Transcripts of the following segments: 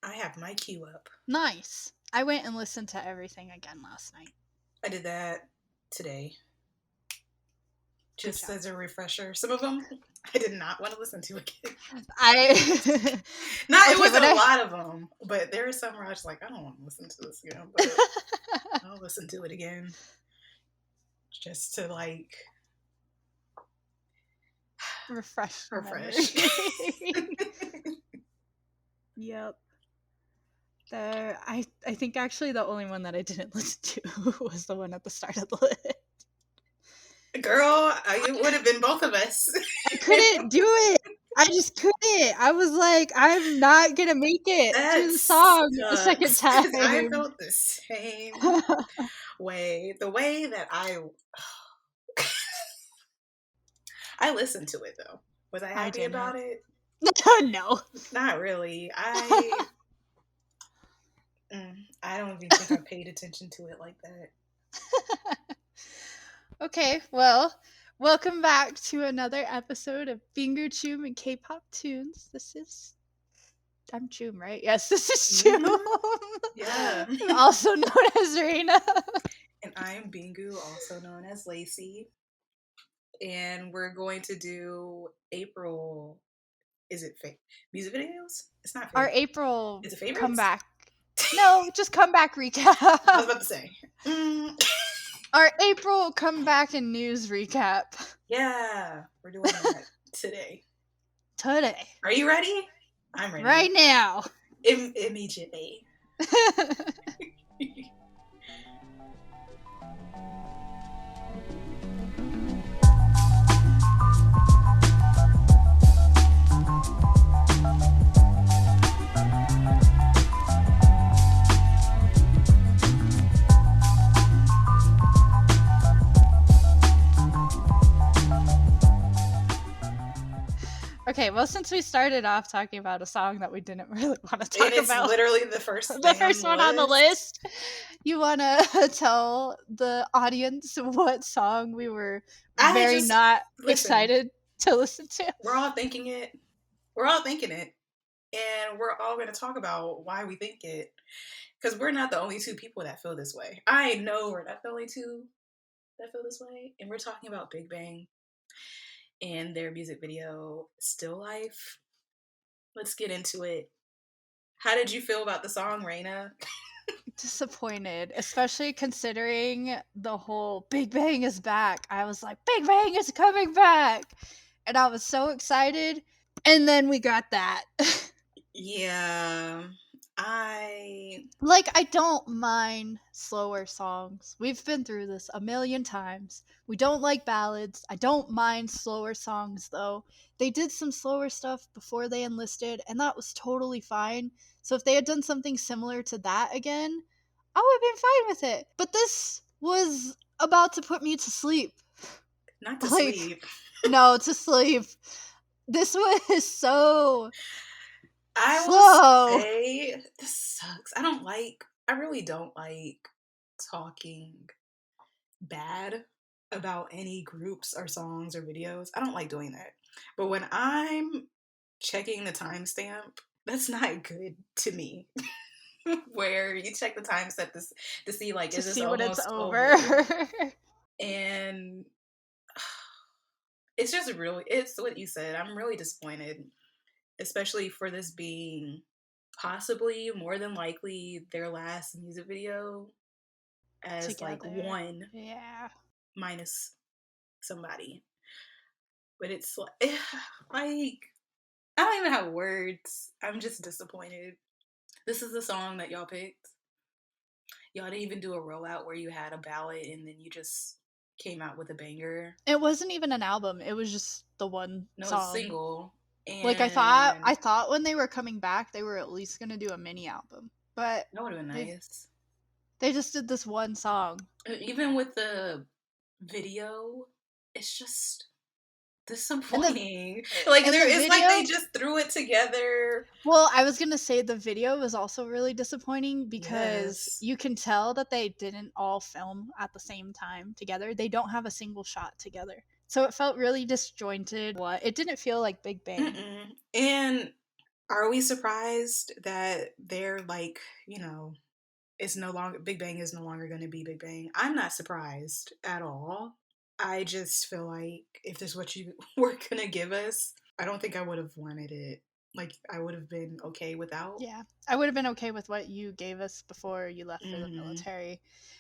I have my queue up. Nice. I went and listened to everything again last night. I did that today. Just job. as a refresher. Some of them I did not want to listen to again. It wasn't a lot of them, but there are some where I was like, I don't want to listen to this again, but I'll listen to it again. Just to like refresh. Yep. I think actually the only one that I didn't listen to was the one at the start of the list. Girl, it would have been both of us. I couldn't do it. I just couldn't. I was like, I'm not gonna make it through the song the second time. I felt the same way. The way that I listened to it though. Was I happy about it? No. Not really. I don't even think I paid attention to it like that. Okay, well, welcome back to another episode of Bingu Choom and KPop tunes. I'm Choom, right? Yes, this is Choom. Mm-hmm. Yeah. Also known as Reina. And I'm Bingu, also known as Lacey. And we're going to do April. Is it music videos? It's not favorite. Our April Is it favorites? Comeback. No, just comeback recap. I was about to say. Our April comeback and news recap. Yeah, we're doing that today. Are you ready? I'm ready. Right now. Immediately. Okay, well, since we started off talking about a song that we didn't really want to talk it's about, literally the first one on the list. You want to tell the audience what song we were not excited to listen to? We're all thinking it. And we're all going to talk about why we think it. Because we're not the only two people that feel this way. I know we're not the only two that feel this way. And we're talking about Big Bang and their music video, Still Life. Let's get into it. How did you feel about the song, Reina? Disappointed, especially considering the whole Big Bang is back. I was like, Big Bang is coming back! And I was so excited. And then we got that. Yeah. I don't mind slower songs. We've been through this a million times. We don't like ballads. I don't mind slower songs, though. They did some slower stuff before they enlisted, and that was totally fine. So if they had done something similar to that again, I would have been fine with it. But this was about to put me to sleep. Not to sleep. No, to sleep. This was so... I will say, this sucks. I really don't like talking bad about any groups or songs or videos. I don't like doing that. But when I'm checking the timestamp, that's not good to me. Where you check the timestamp to see like, is this almost over? And it's just it's what you said. I'm really disappointed. Especially for this being possibly, more than likely, their last music video as together. Like one. Yeah. Minus somebody. But it's like, I don't even have words. I'm just disappointed. This is the song that y'all picked. Y'all didn't even do a rollout where you had a ballad and then you just came out with a banger. It wasn't even an album. It was just the one song. No, single. And like I thought when they were coming back, they were at least gonna do a mini album. But that would have been nice. They just did this one song. Even with the video, it's just disappointing. It's like they just threw it together. Well, I was gonna say the video was also really disappointing because you can tell that they didn't all film at the same time together. They don't have a single shot together. So it felt really disjointed. It didn't feel like Big Bang. And Are we surprised that they're like, you know, it's no longer Big Bang is no longer going to be Big Bang? I'm not surprised at all. I just feel like if this is what you were going to give us, I don't think I would have wanted it. Like I would have been okay without. Yeah, I would have been okay with what you gave us before you left for the Mm-hmm. military.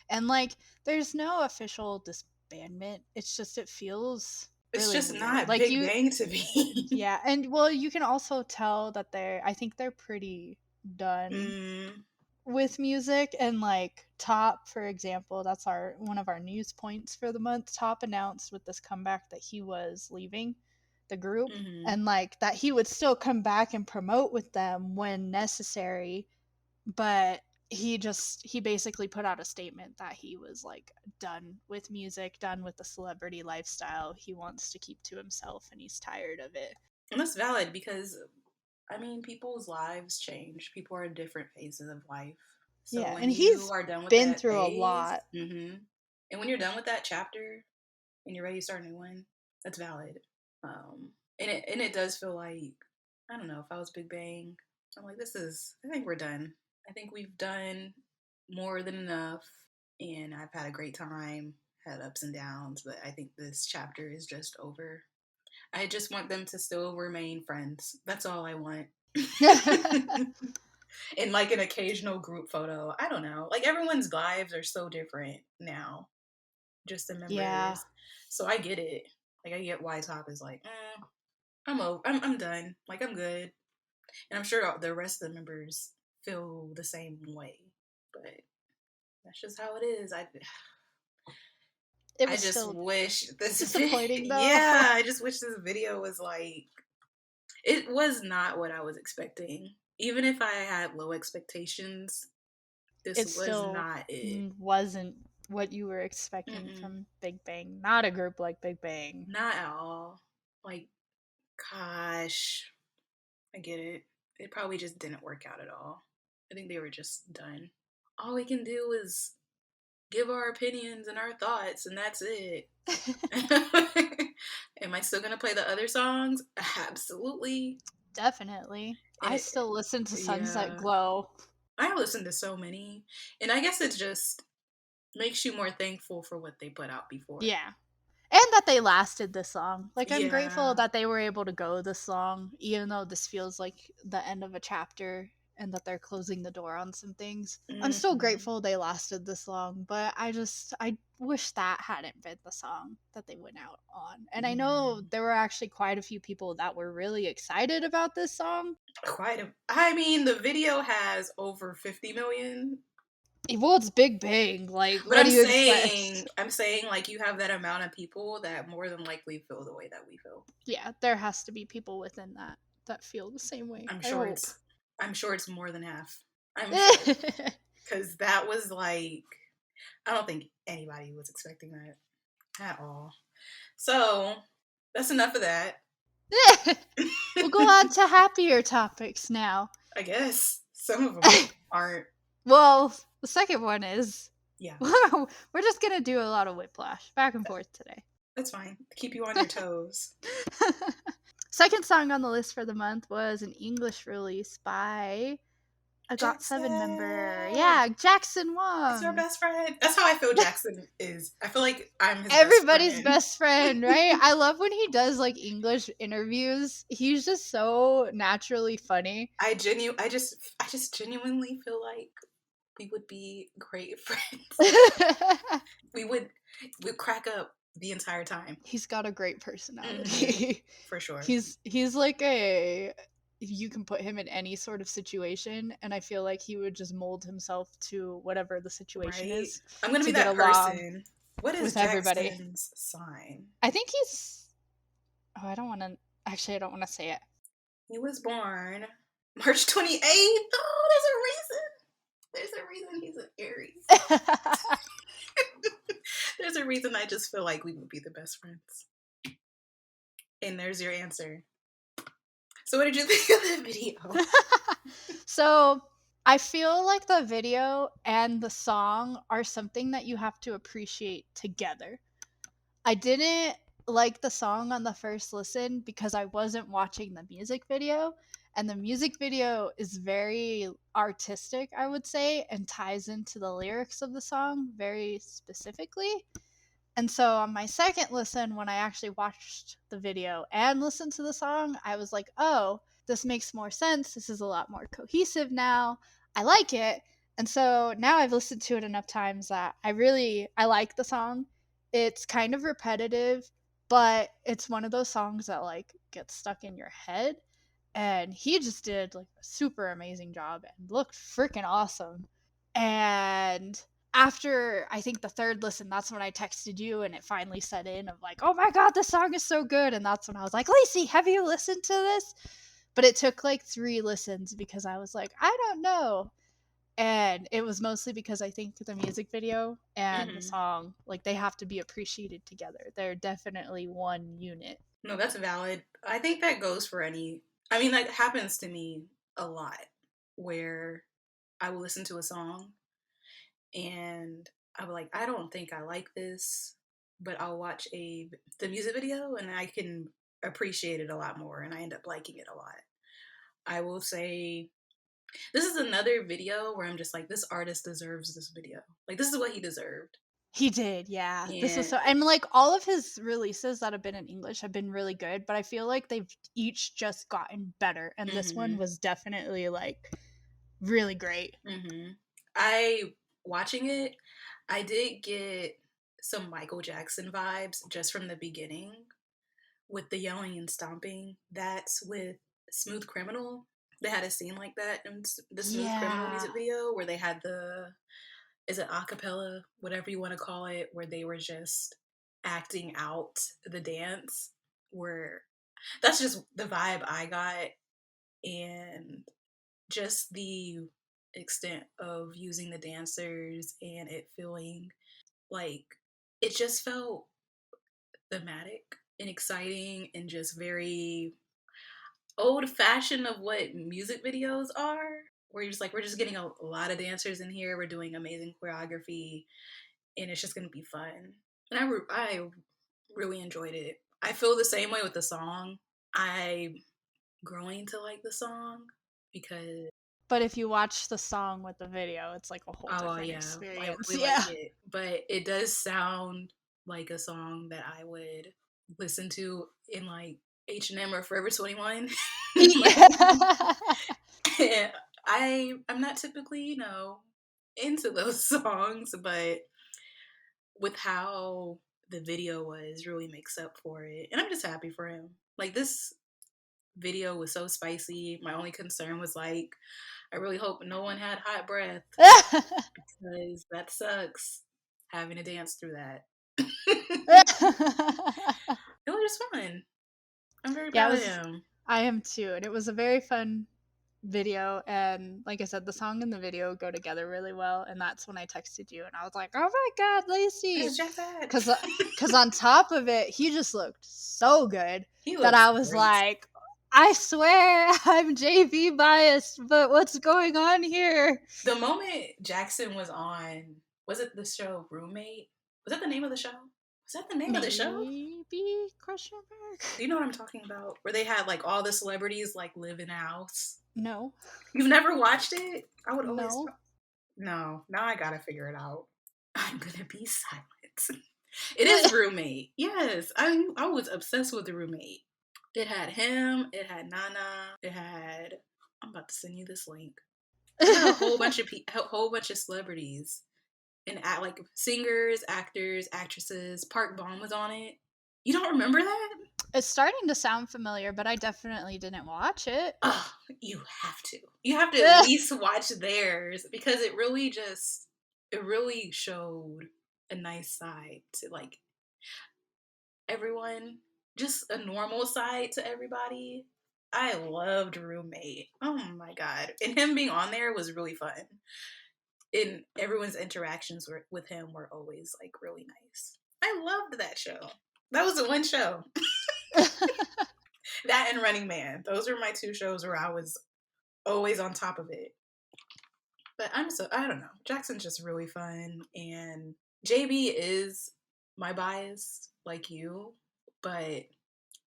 And like, there's no official disbandment. It's just, it feels It's really just weird. not Like, Big Bang to me. yeah, and well, you can also tell that I think they're pretty done mm, with music. And like Top, for example, that's our one of our news points for the month. Top announced with this comeback that he was leaving the group, mm-hmm. and like that he would still come back and promote with them when necessary, but he basically put out a statement that he was like done with music, done with the celebrity lifestyle. He wants to keep to himself and he's tired of it. And that's valid because I mean, people's lives change. People are in different phases of life. So Yeah, when and you he's are done with been that through a phase, lot. and when you're done with that chapter and you're ready to start a new one, that's valid. And it does feel like I don't know if I was Big Bang, I'm like I think we're done. I think we've done more than enough, and I've had a great time, had ups and downs, but I think this chapter is just over. I just want them to still remain friends. That's all I want. And like an occasional group photo. I don't know. Like everyone's lives are so different now, just the Yeah. members. So I get it. Like I get why Top is like, I'm over. I'm done. Like I'm good. And I'm sure the rest of the members feel the same way. But that's just how it is. It I was just still wish disappointing though. yeah, I just wish this video was like it was not what I was expecting. Even if I had low expectations, this It was still not it. wasn't what you were expecting Mm-mm. from Big Bang. Not a group like Big Bang. Not at all. Like, gosh, I get it. It probably just didn't work out at all. I think they were just done. All we can do is give our opinions and our thoughts, and that's it. Am I still gonna play the other songs? Absolutely. Definitely. And I still listen to Sunset yeah, Glow. I listened to so many, and I guess it just makes you more thankful for what they put out before. Yeah. And that they lasted this long. Like, I'm grateful Yeah. that they were able to go this long, even though this feels like the end of a chapter and that they're closing the door on some things. I'm still hmm grateful they lasted this long, but I wish that hadn't been the song that they went out on. And I know Yeah. there were actually quite a few people that were really excited about this song. Quite a. I mean, the video has over 50 million. Well, it's Big Bang. Like, But what do you expect? I'm saying, like, you have that amount of people that more than likely feel the way that we feel. Yeah, there has to be people within that feel the same way. I'm I sure hope. it's, I'm sure it's more than half. I'm sure. Because that was like, I don't think anybody was expecting that at all. So, that's enough of that. We'll go on to happier topics now. I guess some of them aren't. Well, the second one is Yeah, we're just gonna do a lot of whiplash back and forth today. that's fine. Keep you on your toes. Second song on the list for the month was an English release by a GOT7 member. Jackson! Yeah, Jackson It's our Wang. best friend. That's how I feel Jackson is. I feel like I'm his best Everybody's friend. best friend, right? I love when he does like English interviews. He's just so naturally funny. I just genuinely feel like we would be great friends. we would crack up the entire time. He's got a great personality. For sure. He's like a you can put him in any sort of situation and I feel like he would just mold himself to whatever the situation Right? is I'm gonna to be get that along person. What is with everybody. Jackson's sign? I think he's oh, I don't want to actually I don't want to say it. He was born March 28th. Oh, there's a reason he's an Aries. There's a reason I just feel like we would be the best friends. And there's your answer. So what did you think of the video? So I feel like the video and the song are something that you have to appreciate together. I didn't like the song on the first listen because I wasn't watching the music video. And the music video is very artistic, I would say, and ties into the lyrics of the song very specifically. And so on my second listen, when I actually watched the video and listened to the song, I was like, oh, this makes more sense. This is a lot more cohesive now. I like it. And so now I've listened to it enough times that I like the song. It's kind of repetitive, but it's one of those songs that like gets stuck in your head. And he just did like a super amazing job and looked freaking awesome. And after I think the third listen, that's when I texted you and it finally set in of like, oh my god, this song is so good. And that's when I was like, Lacey, have you listened to this? But it took like 3 listens because I was like, I don't know. And it was mostly because I think the music video and the song, like, they have to be appreciated together. They're definitely one unit. No, that's valid. I think that goes for any. I mean, that happens to me a lot where I will listen to a song and I'll be like, I don't think I like this, but I'll watch the music video and I can appreciate it a lot more and I end up liking it a lot. I will say this is another video where I'm just like, this artist deserves this video. Like, this is what he deserved. He did, yeah. This was And so, and like all of his releases that have been in English have been really good, but I feel like they've each just gotten better. And this one was definitely like really great. Watching it, I did get some Michael Jackson vibes just from the beginning with the yelling and stomping. That's with Smooth Criminal. They had a scene like that in the Smooth Criminal music video where they had is it acapella, whatever you want to call it, where they were just acting out the dance. Where that's just the vibe I got, and just the extent of using the dancers and it feeling like it just felt thematic and exciting and just very old fashioned of what music videos are. Where you're just like, we're just getting a lot of dancers in here. We're doing amazing choreography, and it's just gonna be fun. And I really enjoyed it. I feel the same way with the song. I'm growing to like the song because. But if you watch the song with the video, it's like a whole different experience. We like it. But it does sound like a song that I would listen to in like H&M or Forever 21. I'm not typically, into those songs, but with how the video was really makes up for it. And I'm just happy for him. Like, this video was so spicy. My only concern was like, I really hope no one had hot breath because that sucks having to dance through that. It was just fun. I'm very proud of him. I am too, and it was a very fun video, and like I said, the song and the video go together really well, and that's when I texted you and I was like, oh my god, Lacey, because on top of it he just looked so good that I was great. Like, I swear I'm JV biased, but what's going on here? The moment Jackson was on, was it the show Roommate? Was that the name of the show? Was that the name of the show? Maybe, question mark. Do you know what I'm talking about? Where they had like all the celebrities like live in a house. No. You've never watched it? I would always. No. Now I gotta figure it out. I'm gonna be silent. It is Roommate. Yes, I was obsessed with the Roommate. It had him. It had Nana. It had. I'm about to send you this link. It had a whole bunch of celebrities, and like singers, actors, actresses. Park Bom was on it. You don't remember that? It's starting to sound familiar, but I definitely didn't watch it. Oh, you have to. You have to at least watch theirs because it really showed a nice side to like everyone, just a normal side to everybody. I loved Roommate. Oh my god. And him being on there was really fun. And everyone's interactions with him were always like really nice. I loved that show. That was the one show. That and Running Man. Those were my 2 shows where I was always on top of it. But I don't know. Jackson's just really fun. And JB is my bias, like you. But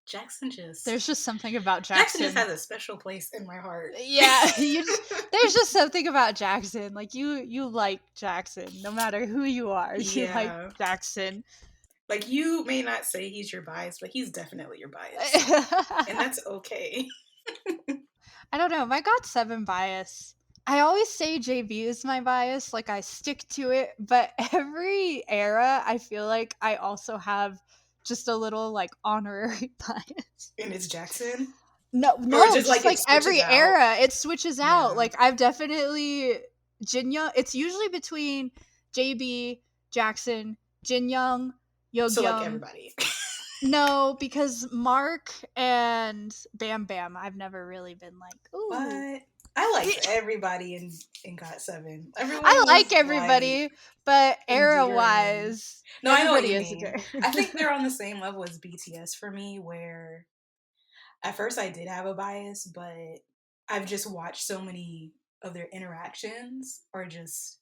Jackson just There's just something about Jackson just Jackson. has a special place in my heart. Yeah, there's just something about Jackson. Like you like Jackson, no matter who you are. You like Yeah. Jackson. Like, you may not say he's your bias, but he's definitely your bias. And that's okay. I don't know. My GOT7 bias. I always say JB is my bias. Like, I stick to it. But every era, I feel like I also have just a little, like, honorary bias. And it's Jackson? Or No, just just like it like switches every out? era, it switches out. Yeah. Like, I've definitely. Jin Young. It's usually between JB, Jackson, Jin Young, Yo So, like, Young. everybody. No, because Mark and Bam Bam, I've never really been like, ooh. What? I liked everybody in GOT7. I Everyone like was, like, everybody, but era endearing. wise, No, I know what everybody you is a mean. dirt. I think they're on the same level as BTS for me, where at first I did have a bias, but I've just watched so many of their interactions or just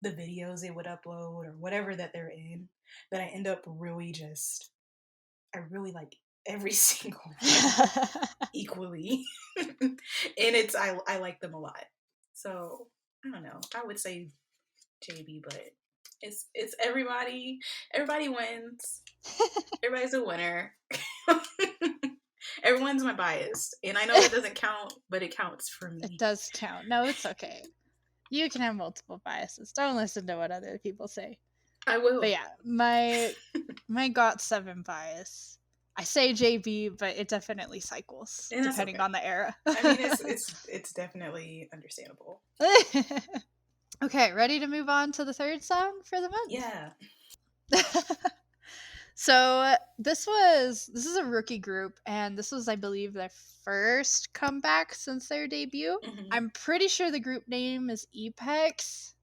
the videos they would upload or whatever that they're in, that I end up really just, I really like every single one equally. And I like them a lot. So I don't know. I would say JB, but it's everybody. Everybody wins. Everybody's a winner. Everyone's my bias. And I know that doesn't count, but it counts for It me. does count. No, it's okay. You can have multiple biases. Don't listen to what other people say. I will. But yeah, my GOT7 bias. I say JB, but it definitely cycles And that's depending okay. on the era. I mean, it's definitely understandable. Okay, ready to move on to the third song for the month? Yeah. So this is a rookie group, and this was, I believe, their first comeback since their debut. Mm-hmm. I'm pretty sure the group name is EPEX.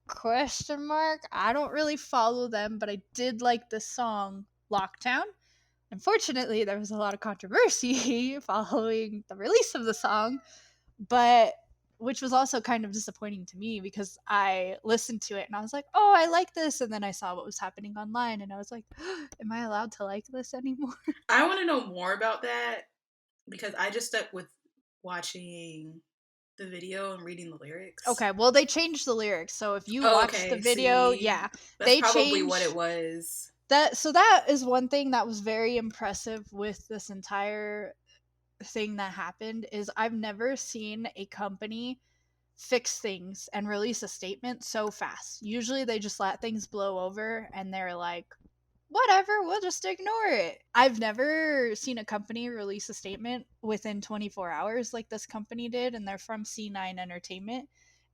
Question mark. I don't really follow them, but I did like the song Lockdown. Unfortunately, there was a lot of controversy following the release of the song, but which was also kind of disappointing to me because I listened to it and I was like, "Oh, I like this." And then I saw what was happening online and I was like, "Am I allowed to like this anymore?" I want to know more about that because I just stuck with watching the video and reading the lyrics. Okay, well they changed the lyrics. So if you watch the video, See, yeah, that's they probably what it changed was. that. So that is one thing that was very impressive with this entire thing that happened is I've never seen a company fix things and release a statement so fast. Usually they just let things blow over and they're like, whatever, we'll just ignore it. I've never seen a company release a statement within 24 hours like this company did, and they're from C9 Entertainment.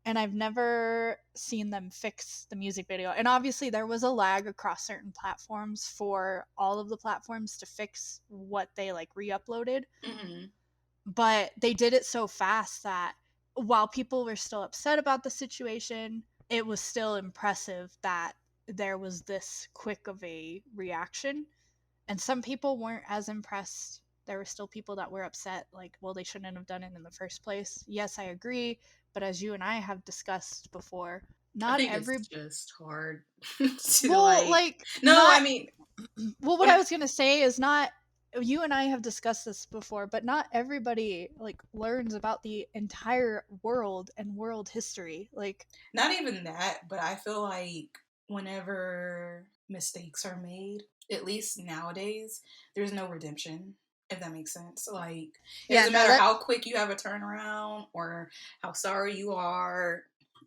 And I've never seen them fix the music video. And obviously, there was a lag across certain platforms for all of the platforms to fix what they like re uploaded. Mm-hmm. But they did it so fast that while people were still upset about the situation, it was still impressive that there was this quick of a reaction. And some people weren't as impressed. There were still people that were upset, like, well, they shouldn't have done it in the first place. Yes, I agree. But as you and I have discussed before, I not think every. it's just hard to Well, like. like, No, I not. mean, Well, what I was going to say is not. You and I have discussed this before, but not everybody like learns about the entire world and world history. Like, not even that, but I feel like whenever mistakes are made, at least nowadays, there's no redemption, if that makes sense. Like, it yeah, doesn't no, matter that how quick you have a turnaround or how sorry you are,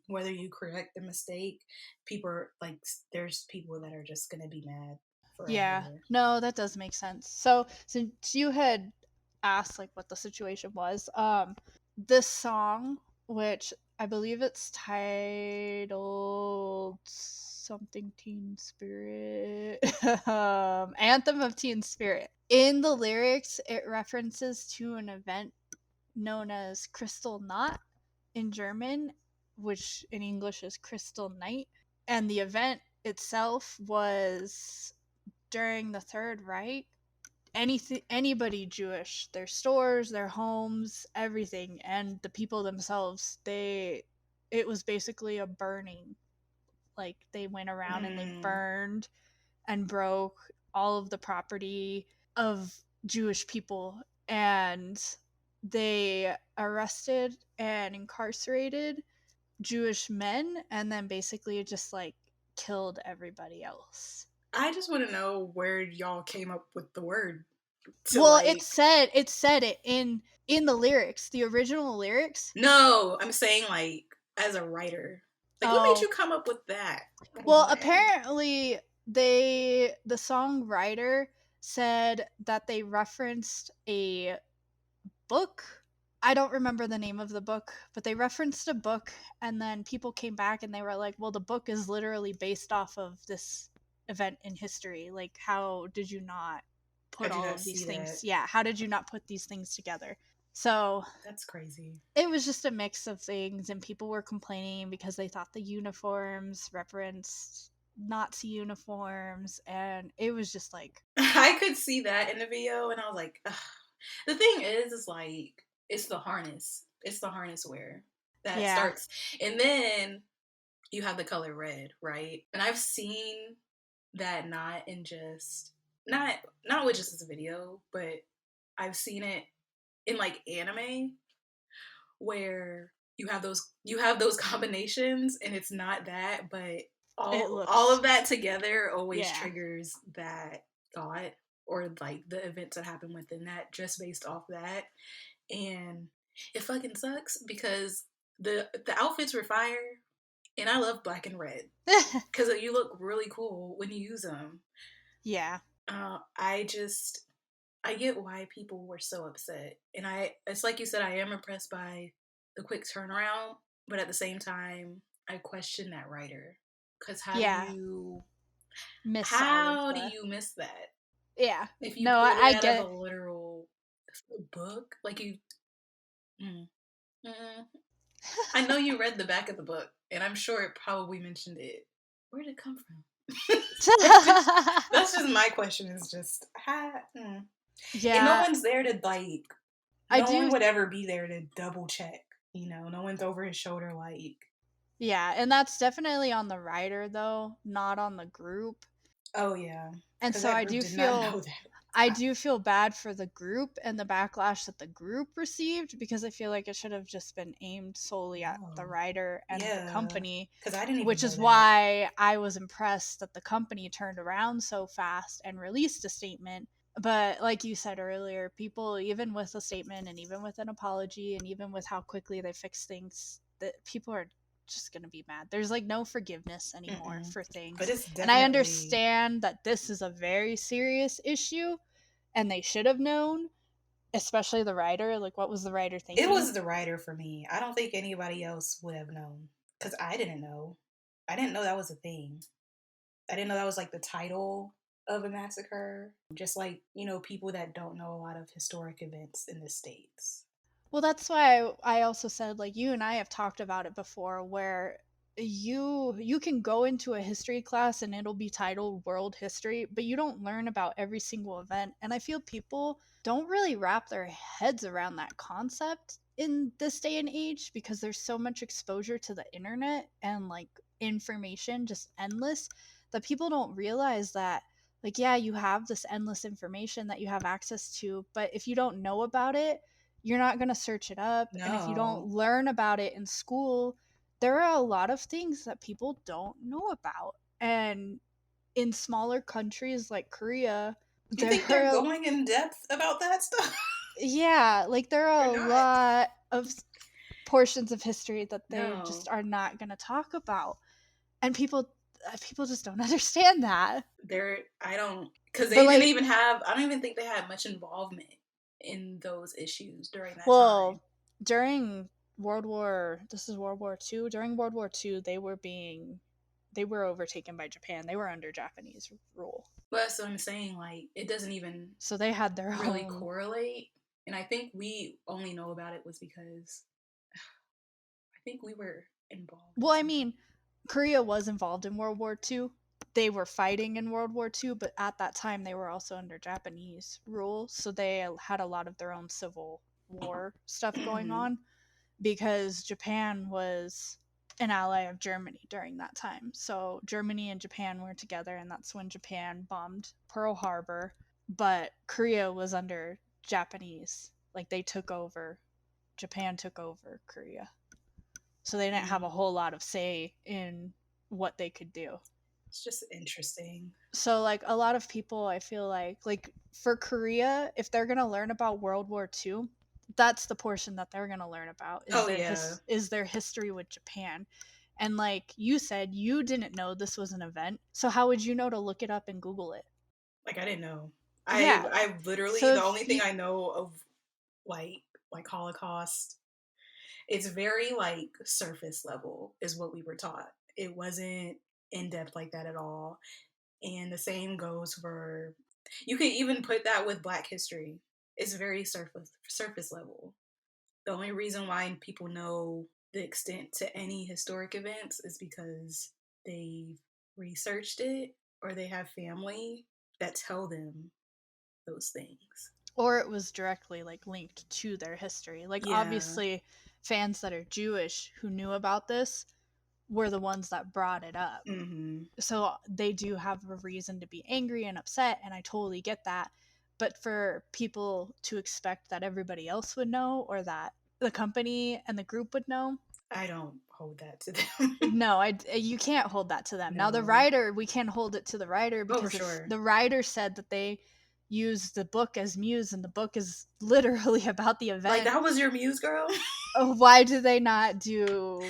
whether you correct the mistake, people are, like, there's people that are just gonna be mad Yeah, forever. no, that does make sense. So, since you had asked like what the situation was, this song, which I believe it's titled something Teen Spirit, Anthem of Teen Spirit. In the lyrics, it references to an event known as Crystal Knot in German, which in English is Crystal Night, and the event itself was during the Third Reich. Anybody Jewish, their stores, their homes, everything, and the people themselves, it was basically a burning. Like they went around and they Mm. burned and broke all of the property of Jewish people, and they arrested and incarcerated Jewish men, and then basically just like killed everybody else. I just want to know where y'all came up with the word to Well, like. it said it in the lyrics, the original lyrics. No, I'm saying like as a writer. Like, what made Oh, you come up with that? well, Why? apparently the songwriter said that they referenced a book. I don't remember the name of the book, but they referenced a book, and then people came back and they were like, well, the book is literally based off of this event in history. Like, how did you not I put do all not of these see things? that. Yeah, how did you not put these things together? So That's crazy. it was just a mix of things, and people were complaining because they thought the uniforms referenced Nazi uniforms, and it was just like, I could see that in the video, and I was like, ugh. The thing is like it's the harness. It's the harness wear that yeah, starts, and then you have the color red, right? And I've seen that not in just not with just this video, but I've seen it in like anime where you have those combinations, and it's not that, but it all looks, of that together always yeah. triggers that thought or like the events that happen within that just based off that. And it fucking sucks because the outfits were fire, and I love black and red because you look really cool when you use them. Yeah. I get why people were so upset, and it's like you said, I am impressed by the quick turnaround, but at the same time, I question that writer because Yeah. Miss all of how do the, you miss that yeah. if you No, pulled it I out of get a it. literal book like you? Mm, mm. I know you read the back of the book, and I'm sure it probably mentioned it. Where did it come from? That's just my question. Is just how, and no Yeah, one's there to like. I No one do. would ever be there to double check. No one's over his shoulder like, Yeah, and that's definitely on the writer though, not on the group. oh yeah, And because so that group did not know that. I do feel bad for the group and the backlash that the group received, because I feel like it should have just been aimed solely at the Oh writer and the yeah, company, because I didn't even which know is that. why I was impressed that the company turned around so fast and released a statement. But like you said earlier, people, even with a statement and even with an apology and even with how quickly they fix things, that people are just going to be mad. There's like no forgiveness anymore Mm-mm. for But things. it's And I definitely understand that this is a very serious issue and they should have known, especially the writer. Like, what was the writer it thinking? was the writer for me. I don't think anybody else would have known because I didn't know. I didn't know that was a thing. I didn't know that was like the title of a massacre. Just like, people that don't know a lot of historic events in the States. Well, that's why I also said, like, you and I have talked about it before, where you can go into a history class and it'll be titled world history, but you don't learn about every single event. And I feel people don't really wrap their heads around that concept in this day and age, because there's so much exposure to the internet and like information just endless, that people don't realize that, like, yeah, you have this endless information that you have access to, but if you don't know about it, you're not going to search it up. And if you don't No. learn about it in school, there are a lot of things that people don't know about. And in smaller countries like Korea, You there think they're are, going in depth about that stuff? yeah, like there are They're a not. lot of portions of history that they No. just are not going to talk about. And people just don't understand that. I don't, because But they didn't like, even have, I don't even think they had much involvement in those issues during that time. well, during this is World War II. During World War II, they were overtaken by Japan. They were under Japanese rule. But so I'm saying, like, it doesn't even So they had their really own. correlate. And I think we only know about it was because I think we were involved Well, in I something. mean, Korea was involved in World War II. They were fighting in World War II, but at that time they were also under Japanese rule, so they had a lot of their own civil war stuff going Hmm. on, because Japan was an ally of Germany during that time. So Germany and Japan were together, and that's when Japan bombed Pearl Harbor. but Korea was under Japanese. Like they took over, Japan took over Korea. So they didn't have a whole lot of say in what they could do. It's just interesting. So like a lot of people, I feel like for Korea, if they're going to learn about World War II, that's the portion that they're going to learn about is their history with Japan. And like you said, you didn't know this was an event. So how would you know to look it up and Google it? Like I didn't know. Yeah. I literally, So the only thing I know of like Holocaust, it's very like surface level is what we were taught. It wasn't in depth like that at all. And the same goes for, you could even put that with Black history. It's very surface level. The only reason why people know the extent to any historic events is because they've researched it or they have family that tell them those things. Or it was directly like linked to their history. Like obviously fans that are Jewish who knew about this were the ones that brought it up. Mm-hmm. So they do have a reason to be angry and upset, and I totally get that. But for people to expect that everybody else would know or that the company and the group would know, I don't hold that to them. No, you can't hold that to them. No. Now the writer, we can't hold it to the writer because sure. the writer said that they used the book as muse and the book is literally about the event. Like that was your muse, girl? Why did they not do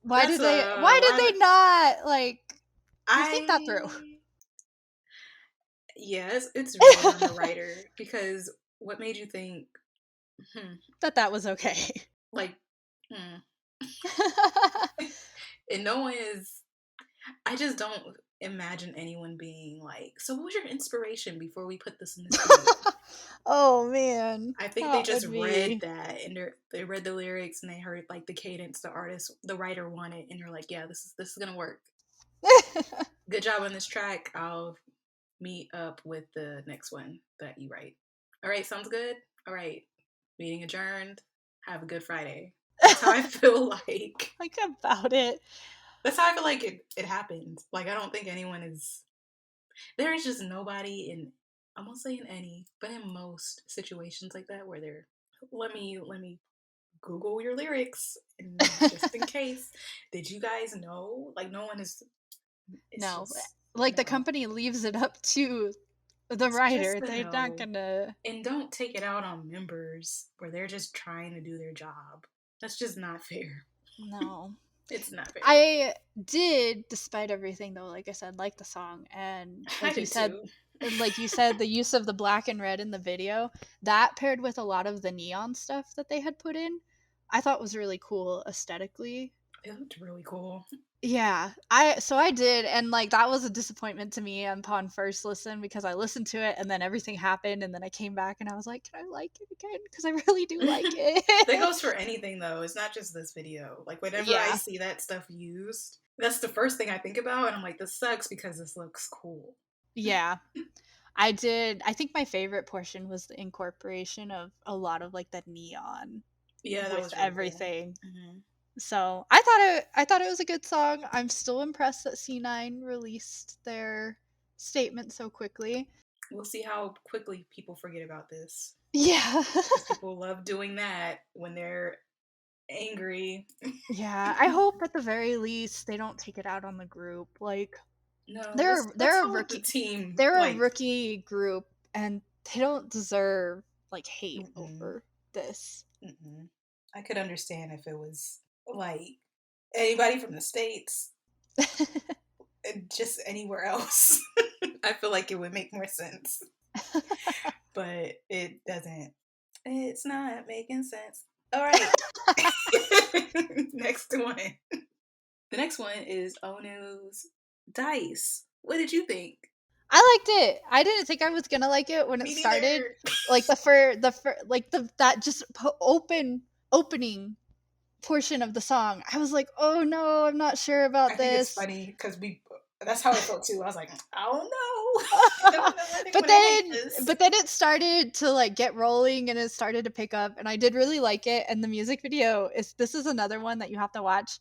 why did they not like think that through? Yes, it's really on the writer because what made you think that was okay? Like, and no one is. I just don't imagine anyone being like, so what was your inspiration before we put this in this video? Oh man. I think they just read that and they read the lyrics and they heard like the cadence the artist, the writer wanted, and they're like, yeah, this is gonna work. Good job on this track. I'll meet up with the next one that you write. All right, sounds good. All right, meeting adjourned. Have a good Friday. That's how I feel like. Like about it. That's how I feel like it happened. Like I don't think anyone is. There is just nobody in. I won't say in any, but in most situations like that where they're. Let me Google your lyrics, and just in case. Did you guys know? Like no one is. No, like the company leaves it up to the writer. They're not gonna. And don't take it out on members where they're just trying to do their job. That's just not fair. No. It's not fair. I did, despite everything though, like I said, like the song, and like you said, the use of the black and red in the video, that paired with a lot of the neon stuff that they had put in, I thought was really cool aesthetically. It looked really cool. Yeah, I did, and like that was a disappointment to me upon first listen because I listened to it and then everything happened and then I came back and I was like, can I like it again? Because I really do like it. That goes for anything though. It's not just this video. Like whenever I see that stuff used, that's the first thing I think about, and I'm like, this sucks because this looks cool. Yeah. I think my favorite portion was the incorporation of a lot of like the neon. Yeah, that with was really everything. Cool. Mm-hmm. So I thought it was a good song. I'm still impressed that C9 released their statement so quickly. We'll see how quickly people forget about this. Yeah. People love doing that when they're angry. Yeah, I hope at the very least they don't take it out on the group. Like, no, they're a rookie team. They're a rookie group, and they don't deserve like hate over this. I could understand if it was like anybody from the States, just anywhere else. I feel like it would make more sense, but it doesn't. It's not making sense. All right. Next one. The next one is Onew's Dice. What did you think? I liked it. I didn't think I was gonna like it when it started. Like that just opening portion of the song. I was like, oh no, I'm not sure about this. Think it's funny because that's how I felt too. I was like, I don't know. But then it started to like get rolling and it started to pick up, and I did really like it. And the music video this is another one that you have to watch.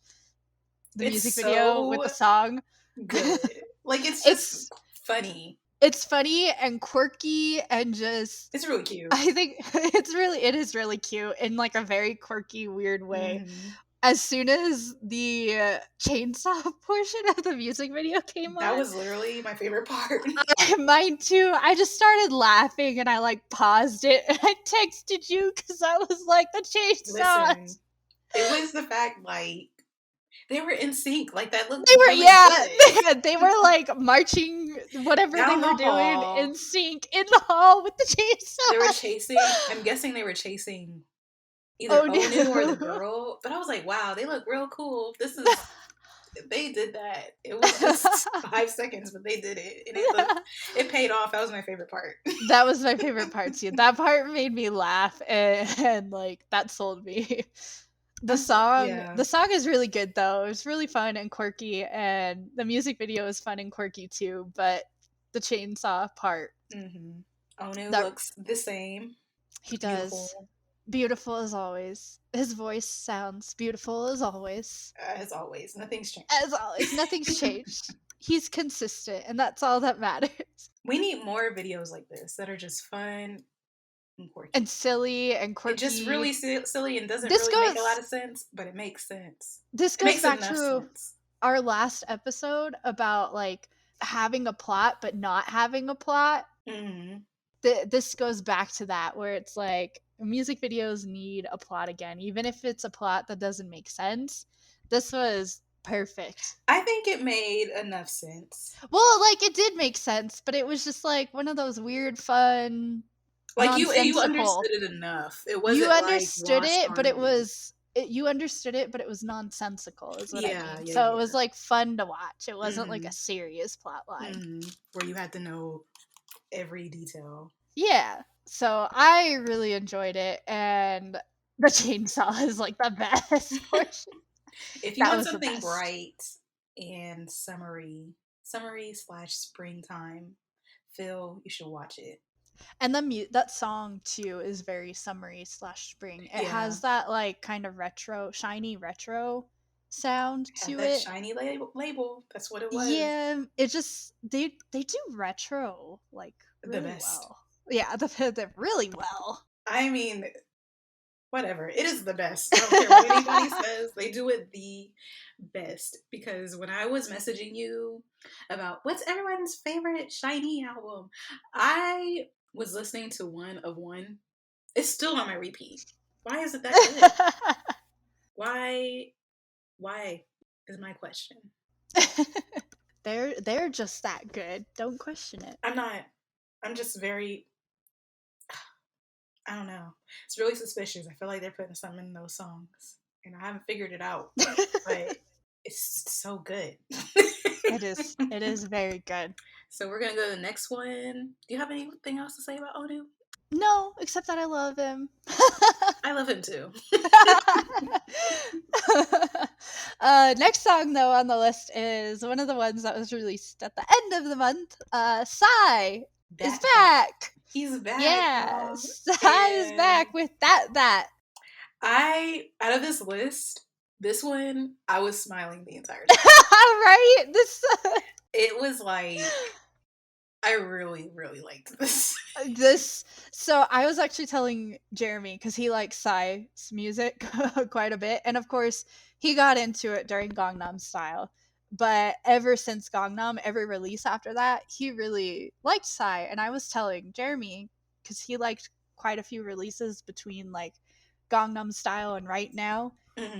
The music video with the song. Good. Like it's just funny. It's funny and quirky and just It's really cute. I think it is really cute in like a very quirky, weird way. Mhm. As soon as the chainsaw portion of the music video came That on, was literally my favorite part. mine too. I just started laughing and I like paused it and I texted you because I was like, the chainsaw. Listen, it was the fact, like, they were in sync. Like, that looked They were, really yeah, good. they were like marching whatever they Down were the doing hall. in sync in the hall with the They were chainsaw. chasing, I'm guessing they were chasing either Oh Onew or the no. girl. But I was like, wow, they look real cool. They did that. It was just 5 seconds, but they did it. And it paid off. That was my favorite part. That was my favorite part too. That part made me laugh and like that sold me. Yeah. The song is really good though. It's really fun and quirky and the music video is fun and quirky too, but the chainsaw part Onew that looks the same. he does. Beautiful. Beautiful as always. His voice sounds beautiful as always. As always. Nothing's changed. As always, nothing's changed. He's consistent and that's all that matters. We need more videos like this that are just fun and quirky. And silly and quirky. It's just really silly and doesn't This really make a goes- lot of sense, but it makes sense. This It goes makes back enough to sense. our last episode about like having a plot but not having a plot. This goes back to that where it's like music videos need a plot again, even if it's a plot that doesn't make sense. This was perfect. I think it made enough sense. Well, like it did make sense, but it was just like one of those weird, fun, like you understood it enough. It wasn't you understood like it, but it was you understood it, but it was nonsensical, is what I mean. Yeah, so it was like fun to watch. It wasn't like Mhm. a serious plot line. Where you had to know every detail. Yeah. So I really enjoed it, and the chainsaw is like the best portion. If you want something bright and summery / springtime feel, you should watch it. And that song too is very summery / spring. It has that like kind of shiny retro sound to that it. Shiny label. That's what it was. Yeah, it just they do retro like really the best. well. Yeah, they're really well. I mean, whatever. It is the best. I don't care what anybody says. They do it the best. Because when I was messaging you about what's everyone's favorite Shiny album, I was listening to One of One. It's still on my repeat. Why is it that good? Why is my question. They're just that good. Don't question it. I'm not. I'm just very, I don't know. It's really suspicious. I feel like they're putting something in those songs. And I haven't figured it out. But it's so good. It is very good. So we're going to go to the next one. Do you have anything else to say about Onew? No, except that I love him. I love him too. Next song though on the list is one of the ones that was released at the end of the month. Psy is back. He's back. Yeah, Psy is back with that. Out of this list, this one, I was smiling the entire time. Right? It was like, I really, really liked this. So I was actually telling Jeremy, because he likes Psy's music quite a bit, and of course he got into it during Gangnam Style, but ever since Gangnam, every release after that, he really liked Psy. And I was telling Jeremy, because he liked quite a few releases between like Gangnam Style and Right Now,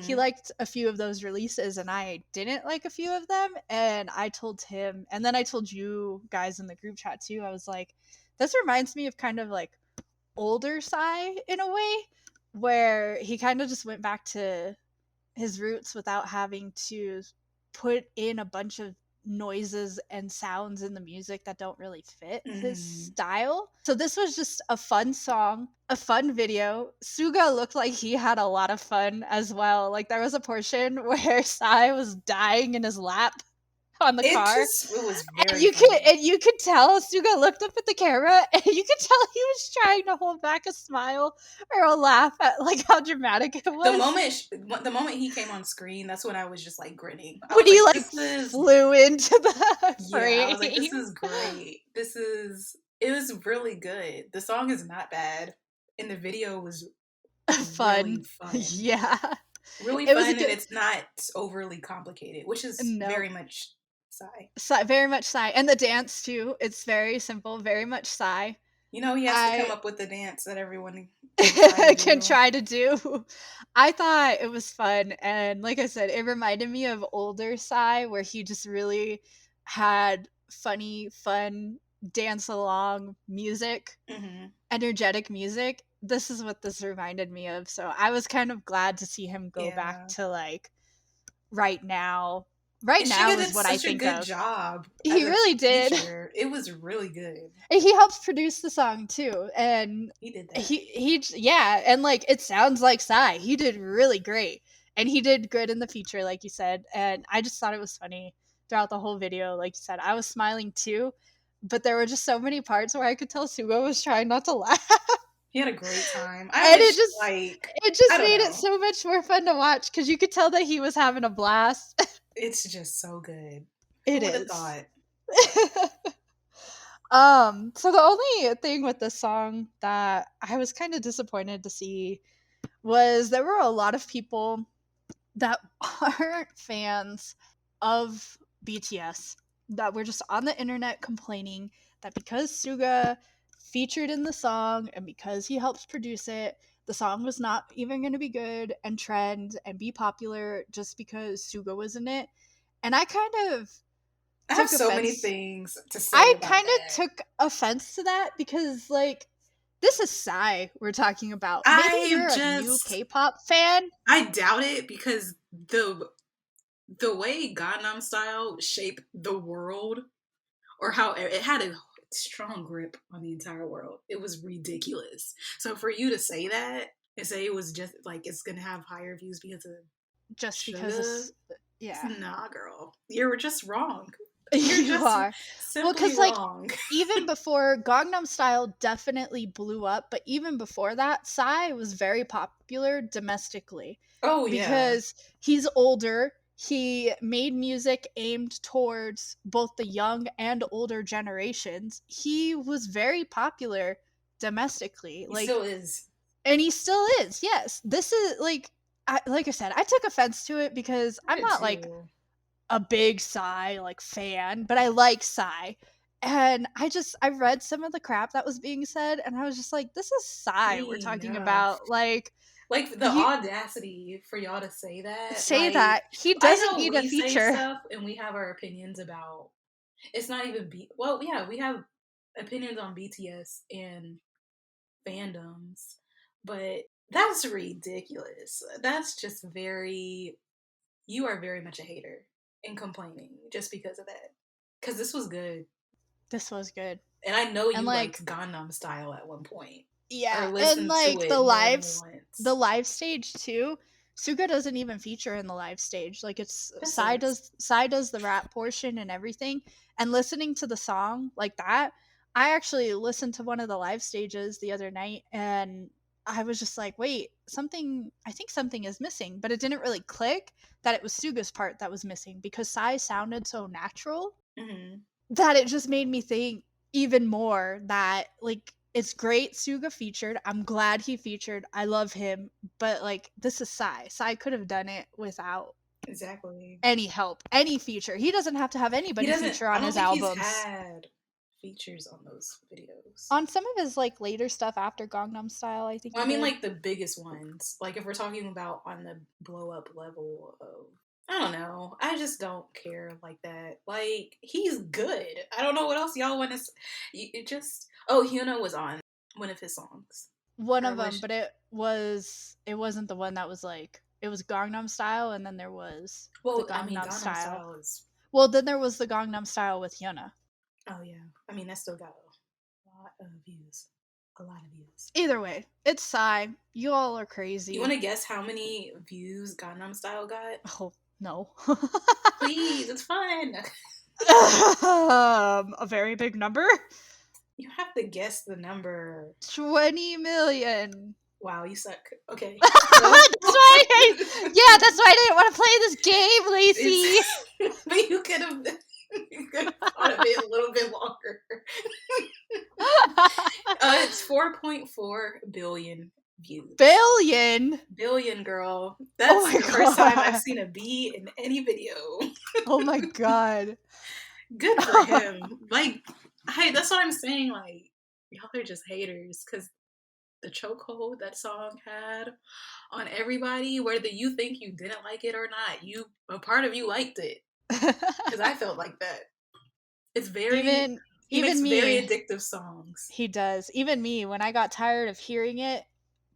he liked a few of those releases and I didn't like a few of them. And I told him, and then I told you guys in the group chat too, I was like, this reminds me of kind of like older Psy in a way, where he kind of just went back to his roots without having to put in a bunch of noises and sounds in the music that don't really fit his style. So this was just a fun song, a fun video. Suga looked like he had a lot of fun as well. Like there was a portion where Psy was dying in his lap. on the car. It was And very funny. you could tell Suga looked up at the camera and you could tell he was trying to hold back a smile or a laugh at like how dramatic it was. The moment he came on screen, that's when I was just like grinning. I When was he like, like flew into the I frame. was like, this is great. It was really good. The song is not bad, and the video was Fun. really fun. Yeah. Really It fun, was and it's not overly complicated, which is very much Psy. Very much Psy. And the dance too. It's very simple, very much Psy. He has to come up with the dance that everyone can try to do. I thought it was fun, and like I said, it reminded me of older Psy, where he just really had funny, fun, dance along music, energetic music. This is what this reminded me of, so I was kind of glad to see him go back to like right now. Right now is what I think of. Good job. He really did. It was really good. And he helps produce the song too, and he did that. He and like it sounds like Psy. He did really great, and he did good in the feature, like you said. And I just thought it was funny throughout the whole video. Like you said, I was smiling too, but there were just so many parts where I could tell Suga was trying not to laugh. He had a great time. It just made it so much more fun to watch because you could tell that he was having a blast. It's just so good. It Who is. Thought? So the only thing with this song that I was kind of disappointed to see was there were a lot of people that aren't fans of BTS that were just on the internet complaining that because Suga featured in the song and because he helps produce it, the song was not even going to be good and trend and be popular just because Suga was in it. And I have so many things to say. I kind of took offense to that because, like, this is Psy we're talking about. Maybe you're a new K-pop fan. I doubt it because the way Gangnam Style shaped the world, or how it had a strong grip on the entire world, it was ridiculous. So for you to say that and say it was just like it's gonna have higher views because of nah, girl, you're just wrong. You are. Well, because like wrong. Even before Gangnam Style definitely blew up, but even before that, Psy was very popular domestically. Oh yeah, because he's older. He made music aimed towards both the young and older generations. He was very popular domestically. He still is, and he still is. Yes, this is like I said, I took offense to it because I'm not like a big Psy like fan, but I like Psy. And I read some of the crap that was being said, and I was just like, this is Psy we're talking about. Like the audacity for y'all to say that. That. He doesn't need a feature. Say stuff and we have our opinions about. It's not even we have opinions on BTS and fandoms, but that's ridiculous. That's just you are very much a hater and complaining just because of that. Because this was good. This was good. And I know you liked Gangnam Style at one point. Yeah, and like the live stage too. Suga doesn't even feature in the live stage. Like it's Psy does the rap portion and everything. And listening to the song like that, I actually listened to one of the live stages the other night, and I was just like, wait, I think something is missing, but it didn't really click that it was Suga's part that was missing because Psy sounded so natural that it just made me think even more that like it's great Suga featured. I'm glad he featured. I love him, but like this is Psy. Psy could have done it without any help, any feature. He doesn't have to have anybody feature on his albums. He's had features on those videos. On some of his like later stuff after Gangnam Style, I think. Well, I mean, like the biggest ones. Like if we're talking about on the blow up level of, I don't know. I just don't care like that. Like he's good. I don't know what else y'all want to. Hyuna was on one of his songs. One of them, but it wasn't the one that was like it was Gangnam Style, and then there was the Gangnam Style. Well, then there was the Gangnam Style with Hyuna. Oh yeah, I mean that still got a lot of views. Either way, it's Psy. You all are crazy. You want to guess how many views Gangnam Style got? Oh No. Please, it's fun. A very big number? You have to guess the number. 20 million. Wow, you suck. Okay. That's why that's why I didn't want to play this game, Lacey. But you could have thought of it a little bit longer. It's 4.4 billion views. Billion, girl. That's the first time I've seen a B in any video. Oh my god. Good for him. Like, hey, that's what I'm saying. Like, y'all are just haters because the chokehold that song had on everybody, whether you think you didn't like it or not, a part of you liked it. Because I felt like that. It's very he makes very addictive songs. He does. Even me, when I got tired of hearing it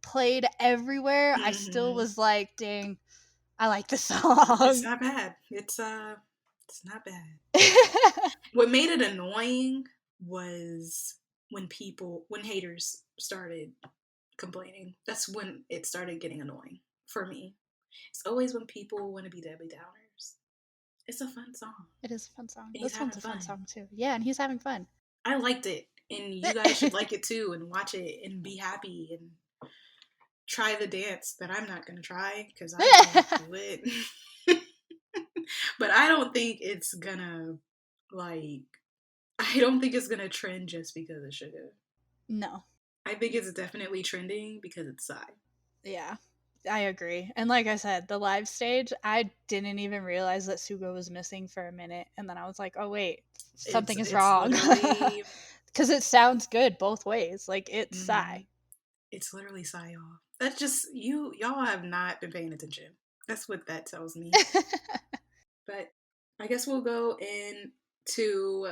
played everywhere, I still was like, dang, I like the song. It's not bad. It's not bad. What made it annoying was when haters started complaining. That's when it started getting annoying for me. It's always when people want to be Debbie Downers. It's a fun song. It is a fun song. This one's a fun song too. Yeah, and he's having fun. I liked it, and you guys should like it too, and watch it, and be happy, and try the dance that I'm not gonna try because I can't do it. But I don't think it's gonna trend just because it should have. No. I think it's definitely trending because it's Psy. Yeah, I agree. And like I said, the live stage, I didn't even realize that Suga was missing for a minute. And then I was like, oh, wait, something is wrong. Because it sounds good both ways. Like, it's Psy. It's literally Psy, y'all. That's just, y'all have not been paying attention. That's what that tells me. But I guess we'll go into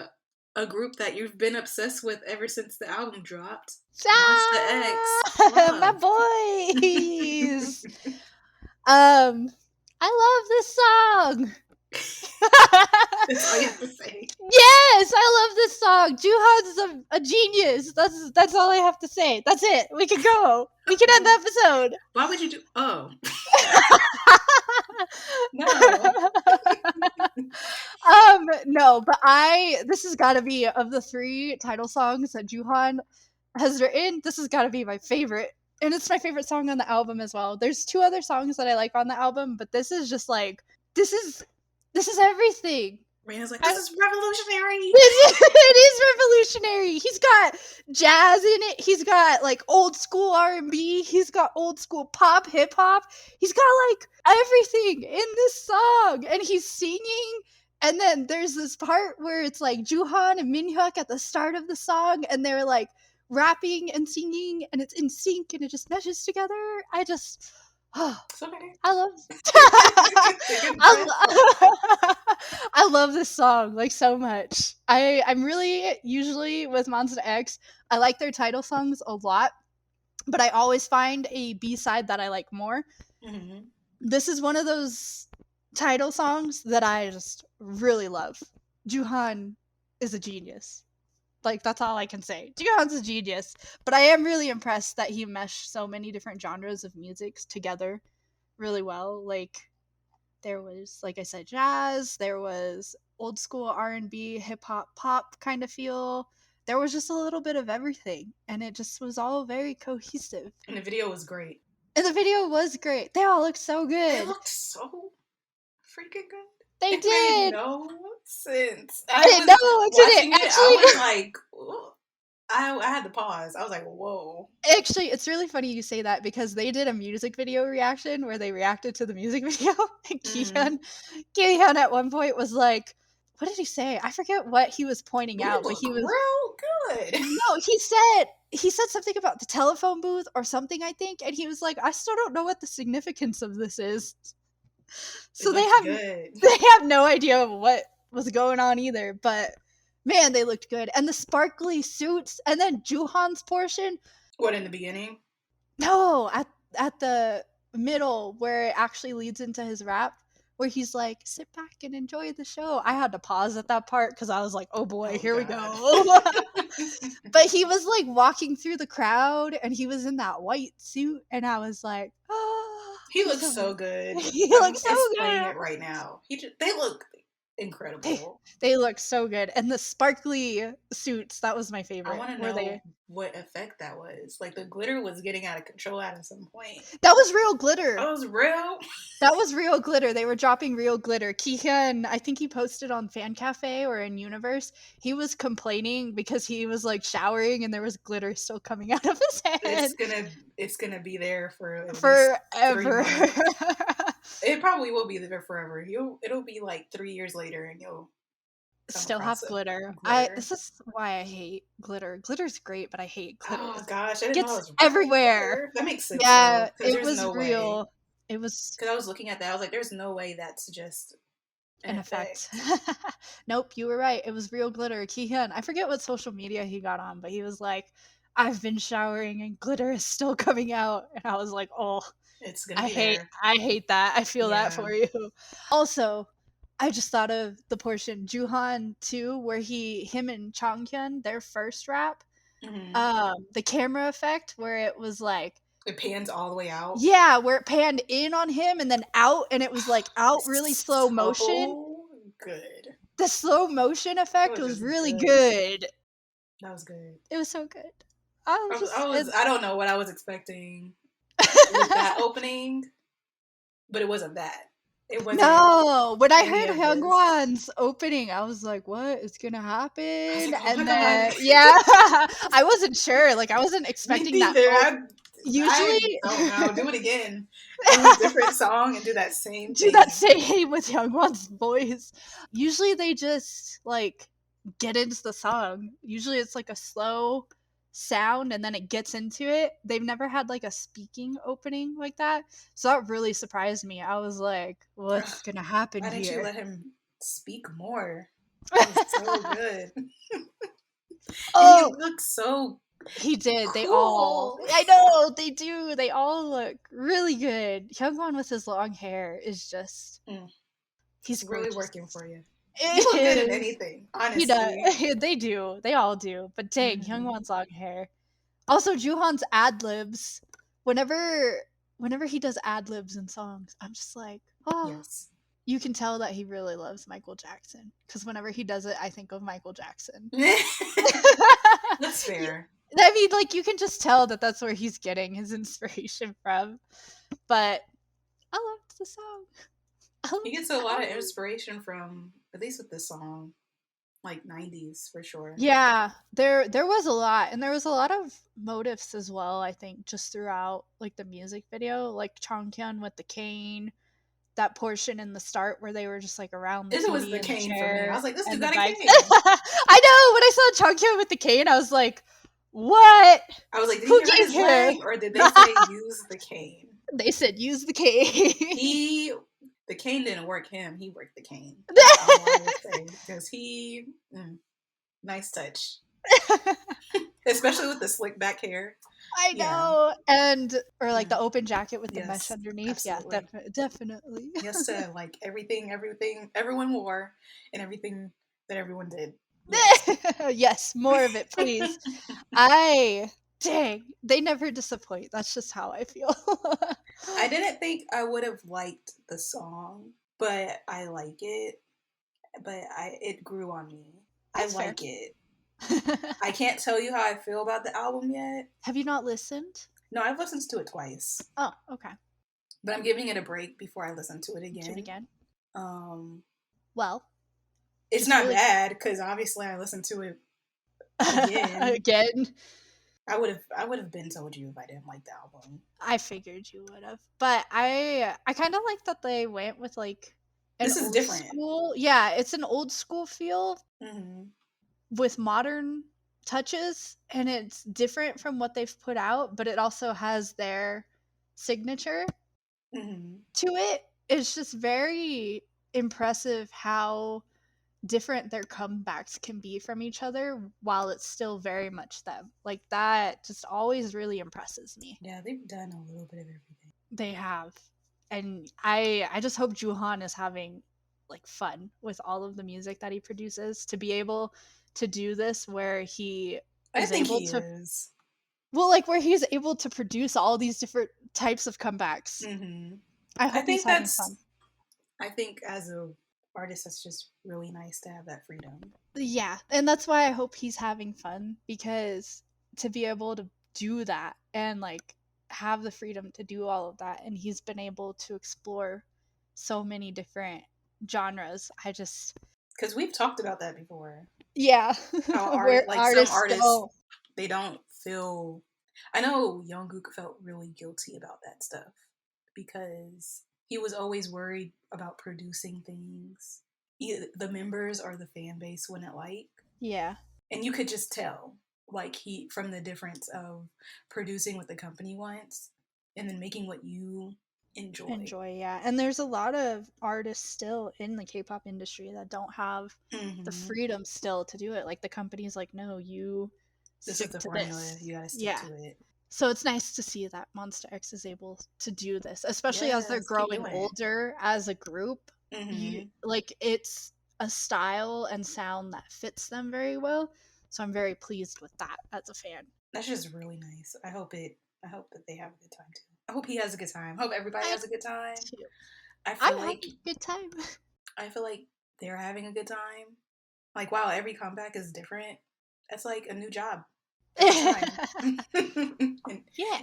a group that you've been obsessed with ever since the album dropped. Monsta X. My boys. I love this song. That's all you have to say. Yes, I love this song. Jooheon's a genius. That's all I have to say. That's it. We can go. We can end the episode. Why would you do? Oh. No. No, but this has got to be, of the 3 title songs that Jooheon has written, this has got to be my favorite. And it's my favorite song on the album as well. There's 2 other songs that I like on the album, but this is just like, this is everything. Raina's like, this is revolutionary. It is revolutionary. He's got jazz in it. He's got like old school R&B. He's got old school pop, hip hop. He's got like everything in this song. And he's singing. And then there's this part where it's like Jooheon and Minhyuk at the start of the song, and they're like rapping and singing, and it's in sync, and it just meshes together. I love I love this song like so much. I'm really, usually with Monsta X, I like their title songs a lot, but I always find a B-side that I like more. This is one of those title songs that I just really love. Jooheon is a genius. Like, that's all I can say. Jooheon's a genius. But I am really impressed that he meshed so many different genres of music together really well. Like, there was, like I said, jazz. There was old school R&B, hip-hop, pop kind of feel. There was just a little bit of everything. And it just was all very cohesive. And the video was great. They all looked so good. They looked so freaking good. They did. Made no sense. I didn't know. I was like, ooh. I had to pause. I was like, whoa. Actually, it's really funny you say that because they did a music video reaction where they reacted to the music video. And Kihyun at one point was like, what did he say? I forget what he was pointing out, but he was real good. No, he said something about the telephone booth or something, I think, and he was like, I still don't know what the significance of this is. So they have no idea what was going on either, but man, they looked good. And the sparkly suits, and then Jooheon's portion. What, in the beginning? No, at the middle where it actually leads into his rap, where he's like, sit back and enjoy the show. I had to pause at that part because I was like, oh boy, here we go. But he was like walking through the crowd and he was in that white suit and I was like, oh. He looks so good. He looks so It's playing good. it right now. They look incredible. They look so good, and the sparkly suits, that was my I favorite. want to Were they? know what effect that was. Like, the glitter was getting out of control at some point. That was real glitter. That was real. That was real glitter. They were dropping real glitter. Kihyun, I think he posted on Fan Cafe or in Universe. He was complaining because he was like showering and there was glitter still coming out of his head. It's gonna be there for at least forever. 3 months. It probably will be there forever. It'll be like 3 years later, and you'll still have glitter. This is why I hate glitter. Glitter's great, but I hate glitter. Oh gosh, I didn't know it was everywhere. Glitter. That makes sense. Yeah, though, it was real. Way. It was because I was looking at that. I was like, "There's no way that's just an effect." Nope, you were right. It was real glitter. Kihyun, I forget what social media he got on, but he was like, "I've been showering and glitter is still coming out," and I was like, "Oh, it's gonna be there." I hate that. I feel that for you." Also, I just thought of the portion Juhan 2 where him and Changhyun, their first rap, the camera effect where it was like it pans all the way out. Yeah, where it panned in on him and then out, and it was like out really slow motion. Good. The slow motion effect was really good. That was good. It was so good. I don't know what I was expecting with that opening, but it wasn't that. It wasn't. No, when I heard Hyungwon's opening, I was like, "What is gonna happen?" Like, oh and then, yeah, I wasn't sure. Like, I wasn't expecting that. Usually, I don't know. Do it again. Do a different song and do that same. Do that same with Hyungwon's voice. Usually, they just like get into the song. Usually, it's like a slow sound and then it gets into it. They've never had like a speaking opening like that, so that really surprised me. I was like, what's gonna happen here? Why didn't you let him speak more? That was so good. Oh, he looks so he did. Cool. They all, I know they do. They all look really good. Hyungwon with his long hair is just he's really working for you. You look good in anything, honestly. He does. They do. They all do. But dang, Hyungwon's long hair. Also, Juhan's ad libs. Whenever he does ad libs in songs, I'm just like, oh. Yes. You can tell that he really loves Michael Jackson because whenever he does it, I think of Michael Jackson. That's fair. I mean, like, you can just tell that that's where he's getting his inspiration from. But I loved the song. He gets a lot of inspiration from, at least with this song, like 90s for sure. Yeah, there was a lot, and there was a lot of motifs as well, I think, just throughout like the music video, like Changhyun with the cane, that portion in the start where they were just like around the TV was the cane for me. I was like, this dude got a cane. I know, when I saw Changhyun with the cane, I was like, what? I was like, did he hurt his leg, or did they say use the cane? They said use the cane. The cane didn't work him. He worked the cane. Because nice touch. Especially with the slick back hair. I know. And, or like the open jacket with the mesh underneath. Absolutely. Yeah, definitely. Yes, like everything everyone wore and everything that everyone did. Yes, more of it, please. Dang, they never disappoint. That's just how I feel. I didn't think I would have liked the song, but I like it. But it grew on me. That's I like fair. It. I can't tell you how I feel about the album yet. Have you not listened? No, I've listened to it twice. Oh, okay. But I'm giving it a break before I listen to it again. Well, it's not really bad because obviously I listened to it again. I would have been told you if I didn't like the album. I figured you would have, but I kind of like that they went with like this is different. Yeah, it's an old school feel with modern touches, and it's different from what they've put out, but it also has their signature to it. It's just very impressive how different their comebacks can be from each other while it's still very much them. Like, that just always really impresses me. Yeah, they've done a little bit of everything. They have. And I just hope Juhan is having like fun with all of the music that he produces to be able to do this where he is able to. Well, like where he's able to produce all these different types of comebacks. Mm-hmm. I hope he's having fun. I think as a artist, that's just really nice to have that freedom. Yeah, and that's why I hope he's having fun, because to be able to do that and like have the freedom to do all of that, and he's been able to explore so many different genres. Because we've talked about that before. Yeah, How where some artists artists don't. they don't feel. I know Jungkook felt really guilty about that stuff because he was always worried about producing things either the members or the fan base wouldn't like. Yeah. And you could just tell, like, he from the difference of producing what the company wants and then making what you enjoy. Yeah. And there's a lot of artists still in the K-pop industry that don't have the freedom still to do it. Like the company's like, no, you this is stick the to formula. this. You gotta stick to it. So it's nice to see that Monsta X is able to do this, especially as they're growing older as a group. Like it's a style and sound that fits them very well. So I'm very pleased with that as a fan. That's just really nice. I hope that they have a good time too. I hope he has a good time. I hope everybody has a good time. Too. I'm having a good time. I feel like they're having a good time. Like, wow, every comeback is different. That's like a new job. Yeah,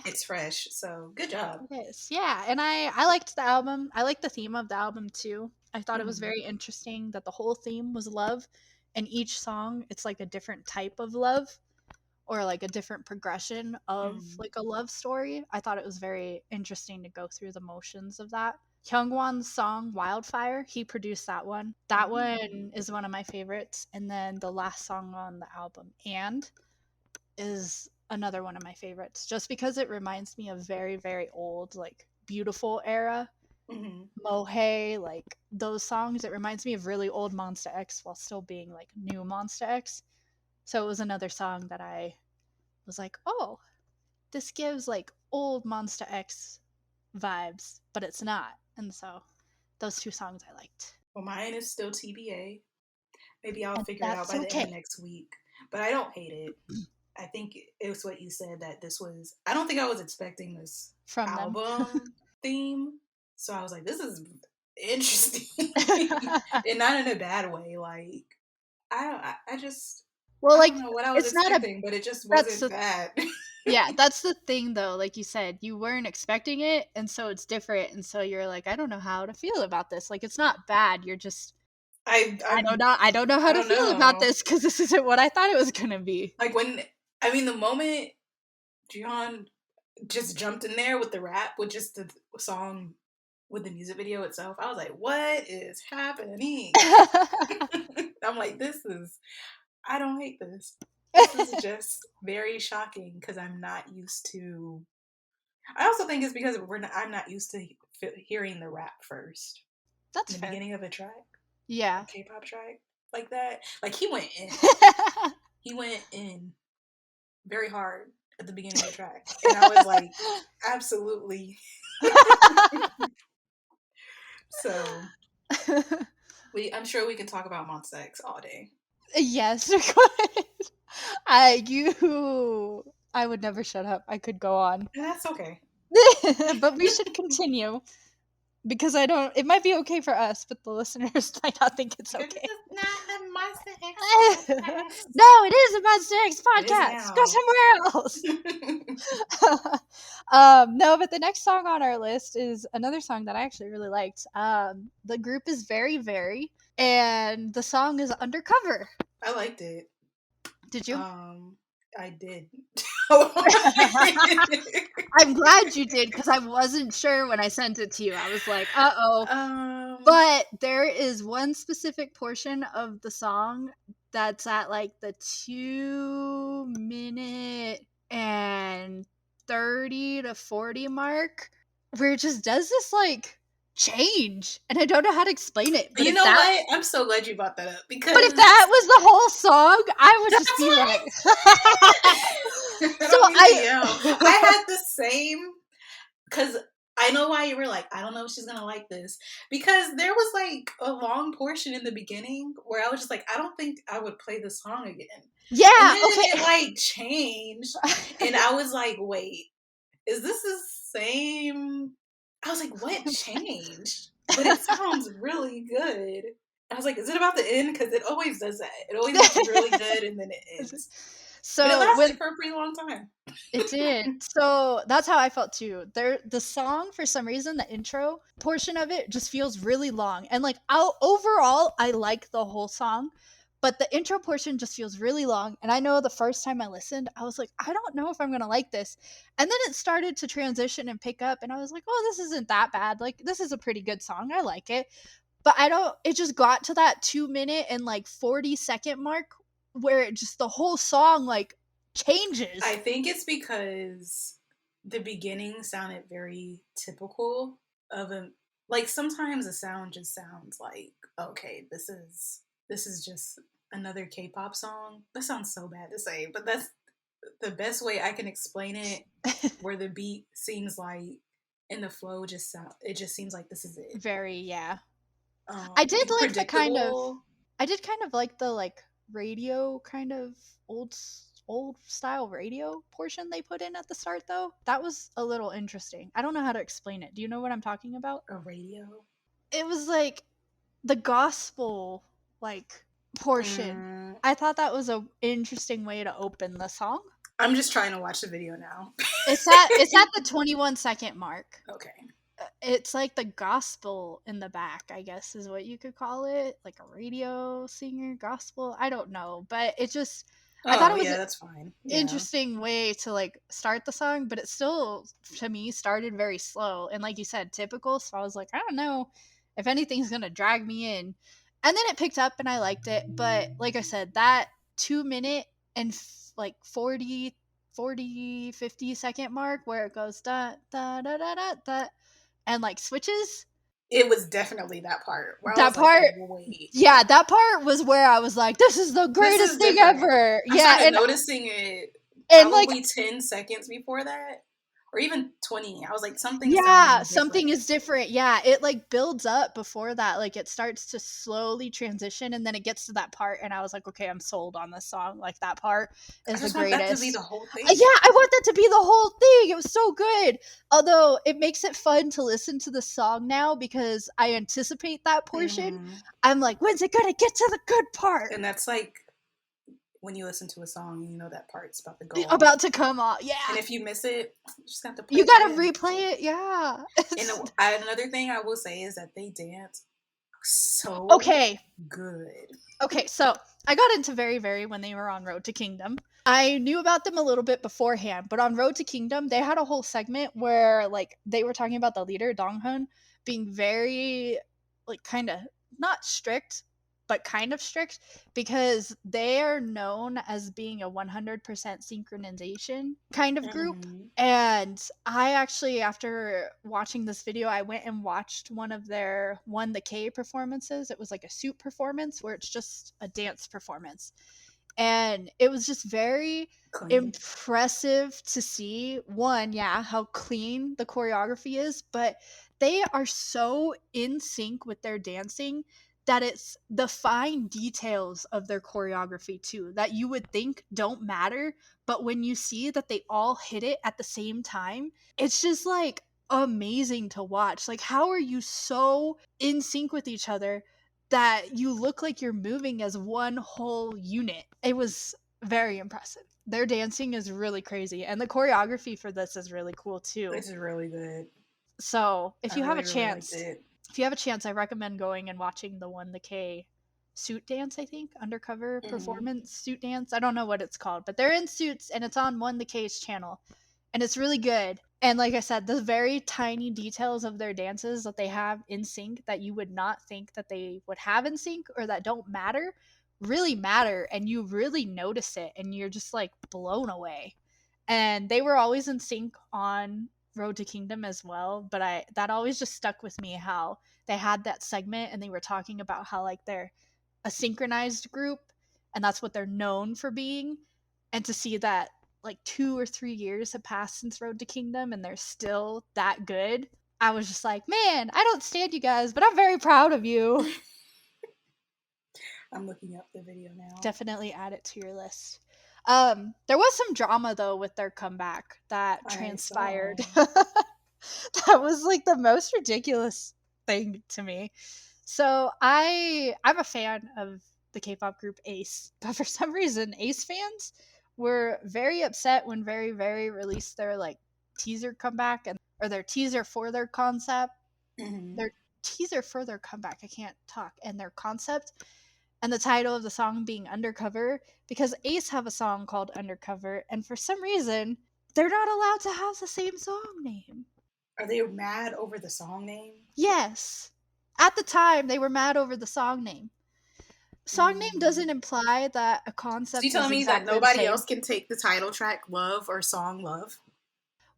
it's fresh. So good job. It is. Yeah, and I liked the album. I liked the theme of the album too. I thought it was very interesting that the whole theme was love, and each song it's like a different type of love, or like a different progression of like a love story. I thought it was very interesting to go through the motions of that. Hyungwon's song Wildfire, he produced that one. That one is one of my favorites. And then the last song on the album, And, is another one of my favorites, just because it reminds me of very, very old, like beautiful era. Mohe, like those songs. It reminds me of really old Monsta X while still being like new Monsta X. So it was another song that I was like, oh, this gives like old Monsta X vibes, but it's not. And so those two songs I liked. Well, mine is still TBA. Maybe I'll figure it out by the end of next week. But I don't hate it. I think it was what you said that this was. I don't think I was expecting this from album theme. So I was like, this is interesting. And not in a bad way. Like, I just. Well, like, I don't know what I was expecting, but it just wasn't bad. Yeah, that's the thing, though. Like you said, you weren't expecting it, and so it's different. And so you're like, I don't know how to feel about this. Like, it's not bad. You're just, I don't know how to feel about this because this isn't what I thought it was gonna be. Like the moment Jihan just jumped in there with the rap, with just the song, with the music video itself, I was like, what is happening? I'm like, I don't hate this. This is just very shocking because I'm not used to. I also think it's because I'm not used to hearing the rap first. That's in the beginning of a track. Yeah, a K-pop track like that. Like he went in. He went in very hard at the beginning of the track, and I was like, absolutely. So, I'm sure we can talk about Monsta X all day. Yes, I would never shut up. I could go on. And that's okay. But we should continue. Because it might be okay for us, but the listeners might not think it's okay. This is not the Monsta X podcast. No, it is a Monsta X podcast. Go somewhere else. No, but the next song on our list is another song that I actually really liked. The group is Verivery, and the song is Undercover. I liked it. Did you? I did. I'm glad you did, because I wasn't sure when I sent it to you. I was like, uh-oh. But there is one specific portion of the song that's at like the 2-minute and 30 to 40 mark, where it just does this like change, and I don't know how to explain it. But you know what? I'm so glad you brought that up, because if that was the whole song, I would just be like. So I had the same, because I know why you were like, I don't know if she's gonna like this. Because there was like a long portion in the beginning where I was just like, I don't think I would play this song again. And Yeah, then it okay. like changed. And I was like, wait, is this the same? I was like, what changed? But it sounds really good. I was like, is it about to end? Because it always does that. It always gets really good and then it ends. But it So lasted when for a pretty long time. it did. So that's how I felt too. The song, for some reason, the intro portion of it just feels really long. And like overall, I like the whole song, but the intro portion just feels really long. And I know the first time I listened, I was like, I don't know if I'm gonna like this. And then it started to transition and pick up, and I was like, oh, this isn't that bad. Like this is a pretty good song. I like it. But I don't. It just got to that 2 minute and like 40-second mark where it just the whole song like I changes. think it's because the beginning sounded very typical of a like sometimes a sound just sounds like, okay, this is just another K-pop song. That sounds so bad to say, but that's the best way I can explain it, where the beat seems like and the flow just sound it just seems like this is it. Very, yeah. I did And like the kind of predictable. I did kind of like the like radio kind of old style radio portion they put in at the start though. That was a little interesting. I don't know how to explain it. Do you know what I'm talking about? A radio. It was like the gospel like portion. Mm, I thought that was a interesting way to open the song. I'm just trying to watch the video now. It's at the 21-second mark. Okay. It's like the gospel in the back, I guess is what you could call it, like a radio singer gospel. I don't know, but it just I thought Oh it was yeah, an that's fine. Yeah. interesting way to like start the song, but it still to me started very slow and like you said, typical. So I was like, I don't know if anything's gonna drag me in, and then it picked up and I liked it. But like I said, that 2 minute and like 40-50 second mark where it goes da da da da da da and like switches. It was definitely that part where I That was like, part, wait, yeah, that part was where I was like, this is the this greatest is thing different. ever. I Yeah, started noticing it and like probably 10 seconds before that, or even 20. I was like, something yeah, sounds something different. is different. Yeah, it like builds up before that. Like it starts to slowly transition and then it gets to that part and I was like, okay, I'm sold on this song. Like that part I is the just want that to be greatest. the whole Yeah, thing. I want that to be the whole thing. It was so good. Although it makes it fun to listen to the song now because I anticipate that portion. Hmm. I'm like, when's it gonna get to the good part? And that's like when you listen to a song, you know that part's about to go off. About to come off. And Yeah. if you miss it, you just have to play You it gotta again. replay it. Yeah. And another thing I will say is that they dance so Okay. good. Okay, so I got into Very when they were on Road to Kingdom. I knew about them a little bit beforehand, but on Road to Kingdom, they had a whole segment where like they were talking about the leader Donghun being very like kind of not strict, but kind of strict because they are known as being a 100% synchronization kind of group. Hmm. And I actually, after watching this video, I went and watched one of their One the K performances. It was like a suit performance where it's just a dance performance. And it was just very Clean. impressive to see one, yeah, how clean the choreography is, but they are so in sync with their dancing that it's the fine details of their choreography too that you would think don't matter, but when you see that they all hit it at the same time, it's just like amazing to watch. Like how are you so in sync with each other that you look like you're moving as one whole unit? It was very impressive. Their dancing is really crazy and the choreography for this is really cool too. This is really good. So, I really, really liked it. if you have a chance, I recommend going and watching the One the K suit dance, I think, undercover Hmm. performance suit dance. I don't know what it's called, but they're in suits and it's on One the K's channel. And it's really good. And like I said, the very tiny details of their dances that they have in sync that you would not think that they would have in sync or that don't matter really matter and you really notice it and you're just like blown away. And they were always in sync on Road to Kingdom as well, but I that always just stuck with me how they had that segment and they were talking about how like they're a synchronized group and that's what they're known for being, and to see that like 2 or 3 years have passed since Road to Kingdom and they're still that good, I was just like, man, I don't stand you guys, but I'm very proud of you. I'm looking up the video now. Definitely add it to your list. There was some drama though with their comeback that transpired. That was like the most ridiculous thing to me. So I'm a fan of the K-pop group Ace, but for some reason Ace fans were very upset when Very released their like teaser comeback or their teaser for their concept. Mm-hmm. Their teaser for their comeback. I can't talk. And their concept and the title of the song being Undercover, because Ace have a song called Undercover, and for some reason they're not allowed to have the same song name. Are they mad over the song name? Yes. At the time, they were mad over the song name. Song name doesn't imply that a concept. So you telling me that nobody else can take the title track Love or song Love?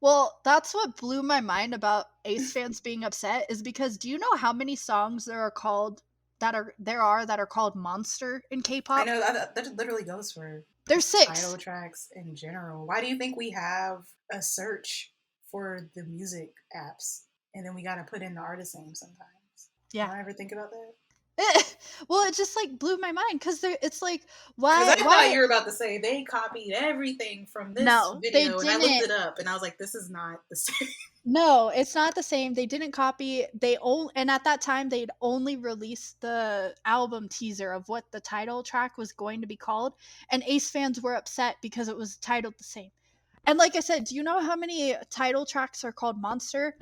Well, that's what blew my mind about Ace fans being upset, is because do you know how many songs there are called that are called Monster in K-pop? I know that literally goes for there's 6 title tracks in general. Why do you think we have a search for the music apps and then we gotta put in the artist name sometimes? Yeah. Don't I ever think about that? Well, it just like blew my mind because it's like, why? Because I thought you were about to say they copied everything from this video, and I looked it up, and I was like, "This is not the same." No, it's not the same. They didn't copy. And at that time they'd only released the album teaser of what the title track was going to be called, and Ace fans were upset because it was titled the same. And like I said, do you know how many title tracks are called Monster?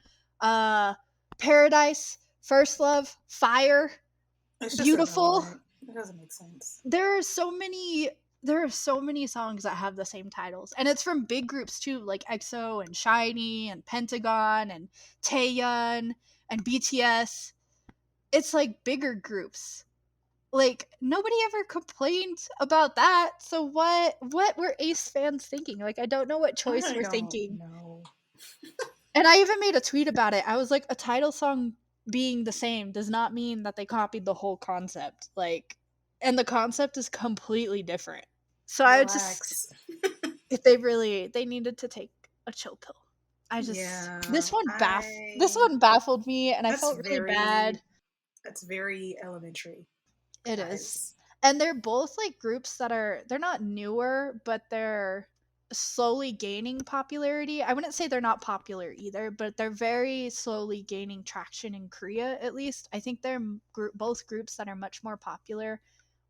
Paradise, First Love, Fire. Beautiful. It doesn't make sense. There are so many songs that have the same titles, and it's from big groups too, like EXO and SHINee and Pentagon and Taeyeon and BTS. It's like bigger groups. Like nobody ever complained about that. So what were Ace fans thinking? Like I don't know what choice we're thinking. No. And I even made a tweet about it. I was like, a title song being the same does not mean that they copied the whole concept. Like, and the concept is completely different. So Relax. they needed to take a chill pill. This one baffled me, and I felt really bad. That's very elementary. It is. And they're both like groups that they're not newer, but they're slowly gaining popularity. I wouldn't say they're not popular either, but they're very slowly gaining traction in Korea, at least. I think they're both groups that are much more popular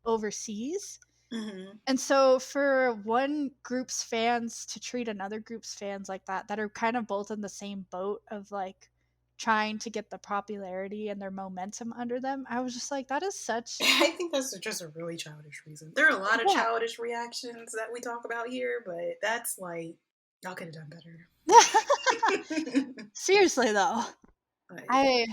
overseas. Mm-hmm. And so for one group's fans to treat another group's fans like that are kind of both in the same boat of like trying to get the popularity and their momentum under them, I was just like, that is such... I think that's just a really childish reason. There are a lot of childish reactions that we talk about here, but that's like, y'all could have done better. Seriously though, I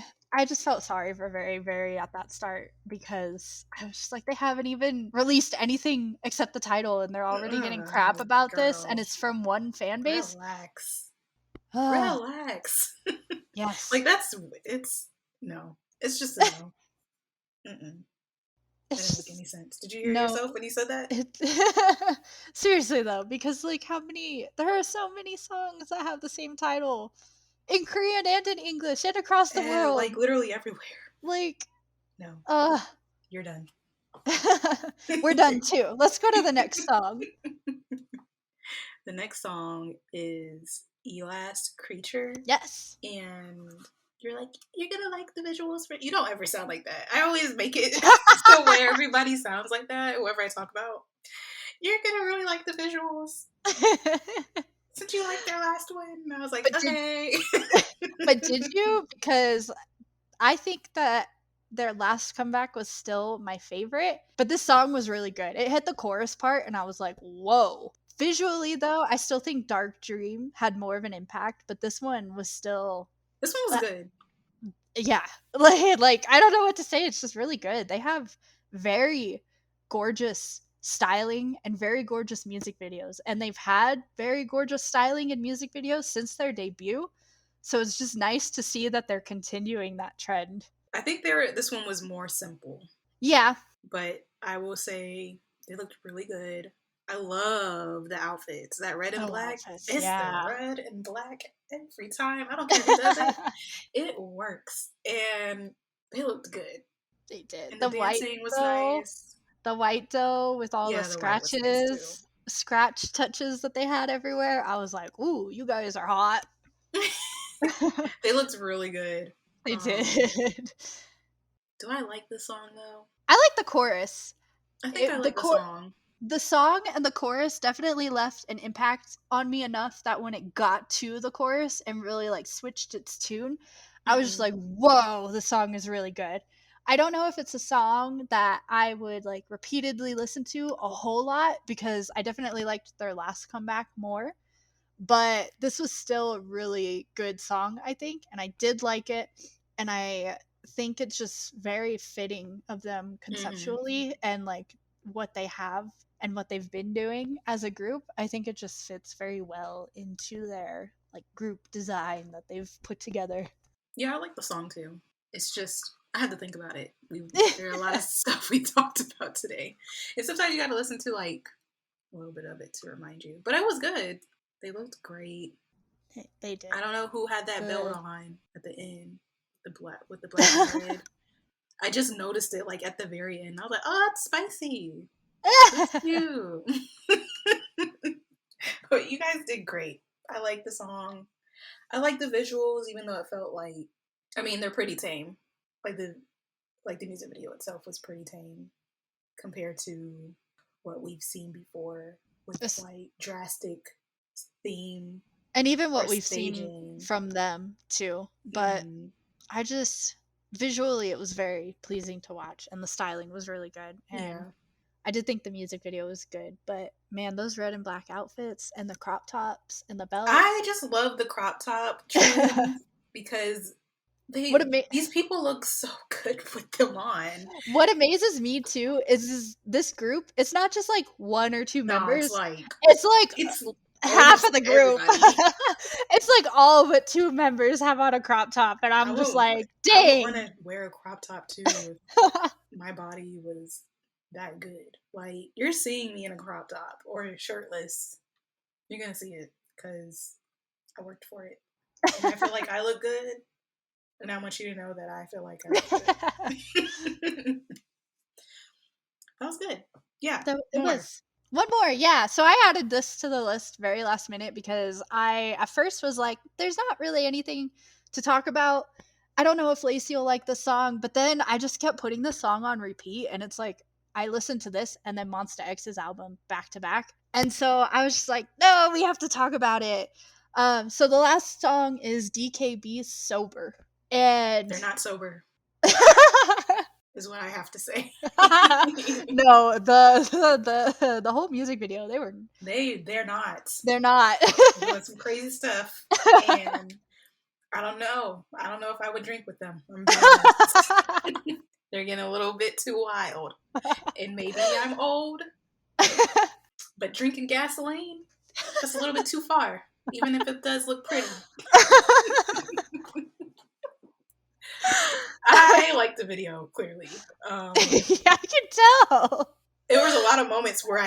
just felt sorry for Very at that start, because I was just like, they haven't even released anything except the title and they're already getting crap about this, and it's from one fan base. Relax. Yes. Like it's just a no. Mm-mm. That didn't make any sense. Did you hear yourself when you said that? Seriously though, because like there are so many songs that have the same title in Korean and in English and across the world. Like literally everywhere. Like, no. You're done. We're done too. Let's go to the next song. The next song is Elas Creature. Yes. And you're gonna like the visuals for... You don't ever sound like that. I always make it so where everybody sounds like that, whoever I talk about. You're gonna really like the visuals. Since you liked their last one. And I was like, okay. But did you? Because I think that their last comeback was still my favorite, but this song was really good. It hit the chorus part and I was like, whoa. Visually though, I still think Dark Dream had more of an impact, but this one was good. Yeah. Like I don't know what to say. It's just really good. They have very gorgeous styling and very gorgeous music videos, and they've had very gorgeous styling and music videos since their debut. So it's just nice to see that they're continuing that trend. I think this one was more simple. Yeah. But I will say they looked really good. I love the outfits. That red and Oh, black. outfits, It's the yeah. red and black every time. I don't care who does it. It works. And they looked good. They did. And the dancing was Though, nice. the white though, with all the Yeah, the white was nice too. scratch touches that they had everywhere, I was like, ooh, you guys are hot. They looked really good. They did. Do I like this song though? I like the chorus. I think I like the song. The song and the chorus definitely left an impact on me enough that when it got to the chorus and really like switched its tune, I was just like, whoa, the song is really good. I don't know if it's a song that I would like repeatedly listen to a whole lot because I definitely liked their last comeback more. But this was still a really good song, I think, and I did like it. And I think it's just very fitting of them conceptually and like what they have and what they've been doing as a group. I think it just fits very well into their like group design that they've put together. Yeah, I like the song too. It's just I had to think about it. There are a lot of stuff we talked about today, and sometimes you got to listen to like a little bit of it to remind you. But it was good. They looked great. They did. I don't know who had that belt on at the end, the black and red. I just noticed it like at the very end. I was like, oh, that's spicy. That's cute. But you guys did great. I like the song. I like the visuals, even though it felt like, I mean, they're pretty tame. Like the music video itself was pretty tame compared to what we've seen before with like drastic theme. And even what we've seen from them too. But I just visually it was very pleasing to watch and the styling was really good. And I did think the music video was good, but man, those red and black outfits and the crop tops and the belts. I just love the crop top trend because these people look so good with them on. What amazes me too is this group. It's not just like one or two members. It's half of the group. It's like all but two members have on a crop top, and I'm just like, dang. I want to wear a crop top too. If my body was that good. Like, you're seeing me in a crop top or shirtless. You're gonna see it because I worked for it, and I feel like I look good. And I want you to know that I feel like I look good. That was good. Yeah, it was. One more, yeah. So I added this to the list very last minute because I at first was like, there's not really anything to talk about. I don't know if Lacey will like this song, but then I just kept putting this song on repeat, and it's like I listened to this and then Monsta X's album back to back. And so I was just like, no, we have to talk about it. So the last song is DKB's Sober. And they're not sober. Is what I have to say. No, the whole music video, they're not. They're doing some crazy stuff, and I don't know if I would drink with them. I'm being honest. They're getting a little bit too wild, and maybe I'm old, but drinking gasoline, that's a little bit too far, even if it does look pretty. I like the video, clearly. Yeah, I can tell. There was a lot of moments where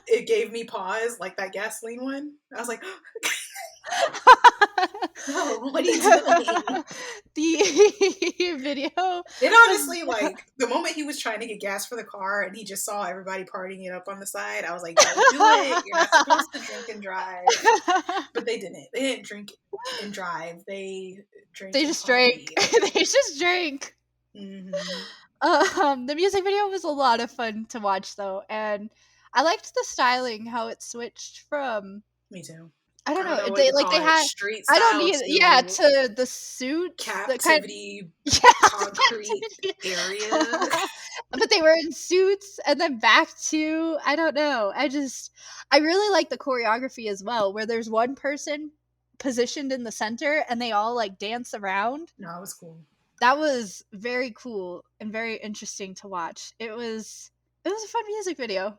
it gave me pause, like that gasoline one. I was like, no, what are you doing? The video. It honestly, like, the moment he was trying to get gas for the car and he just saw everybody partying it up on the side, I was like, don't do it. You're not supposed to drink and drive. But they didn't. They didn't drink and drive. They just drank. They just drank. The music video was a lot of fun to watch though, and I liked the styling, how it switched from. Me too. I don't know. They had street style. I don't need to the suit captivity concrete area. But they were in suits and then back to I don't know. I really like the choreography as well, where there's one person positioned in the center and they all like dance around. No, it was cool. That was very cool and very interesting to watch. It was a fun music video.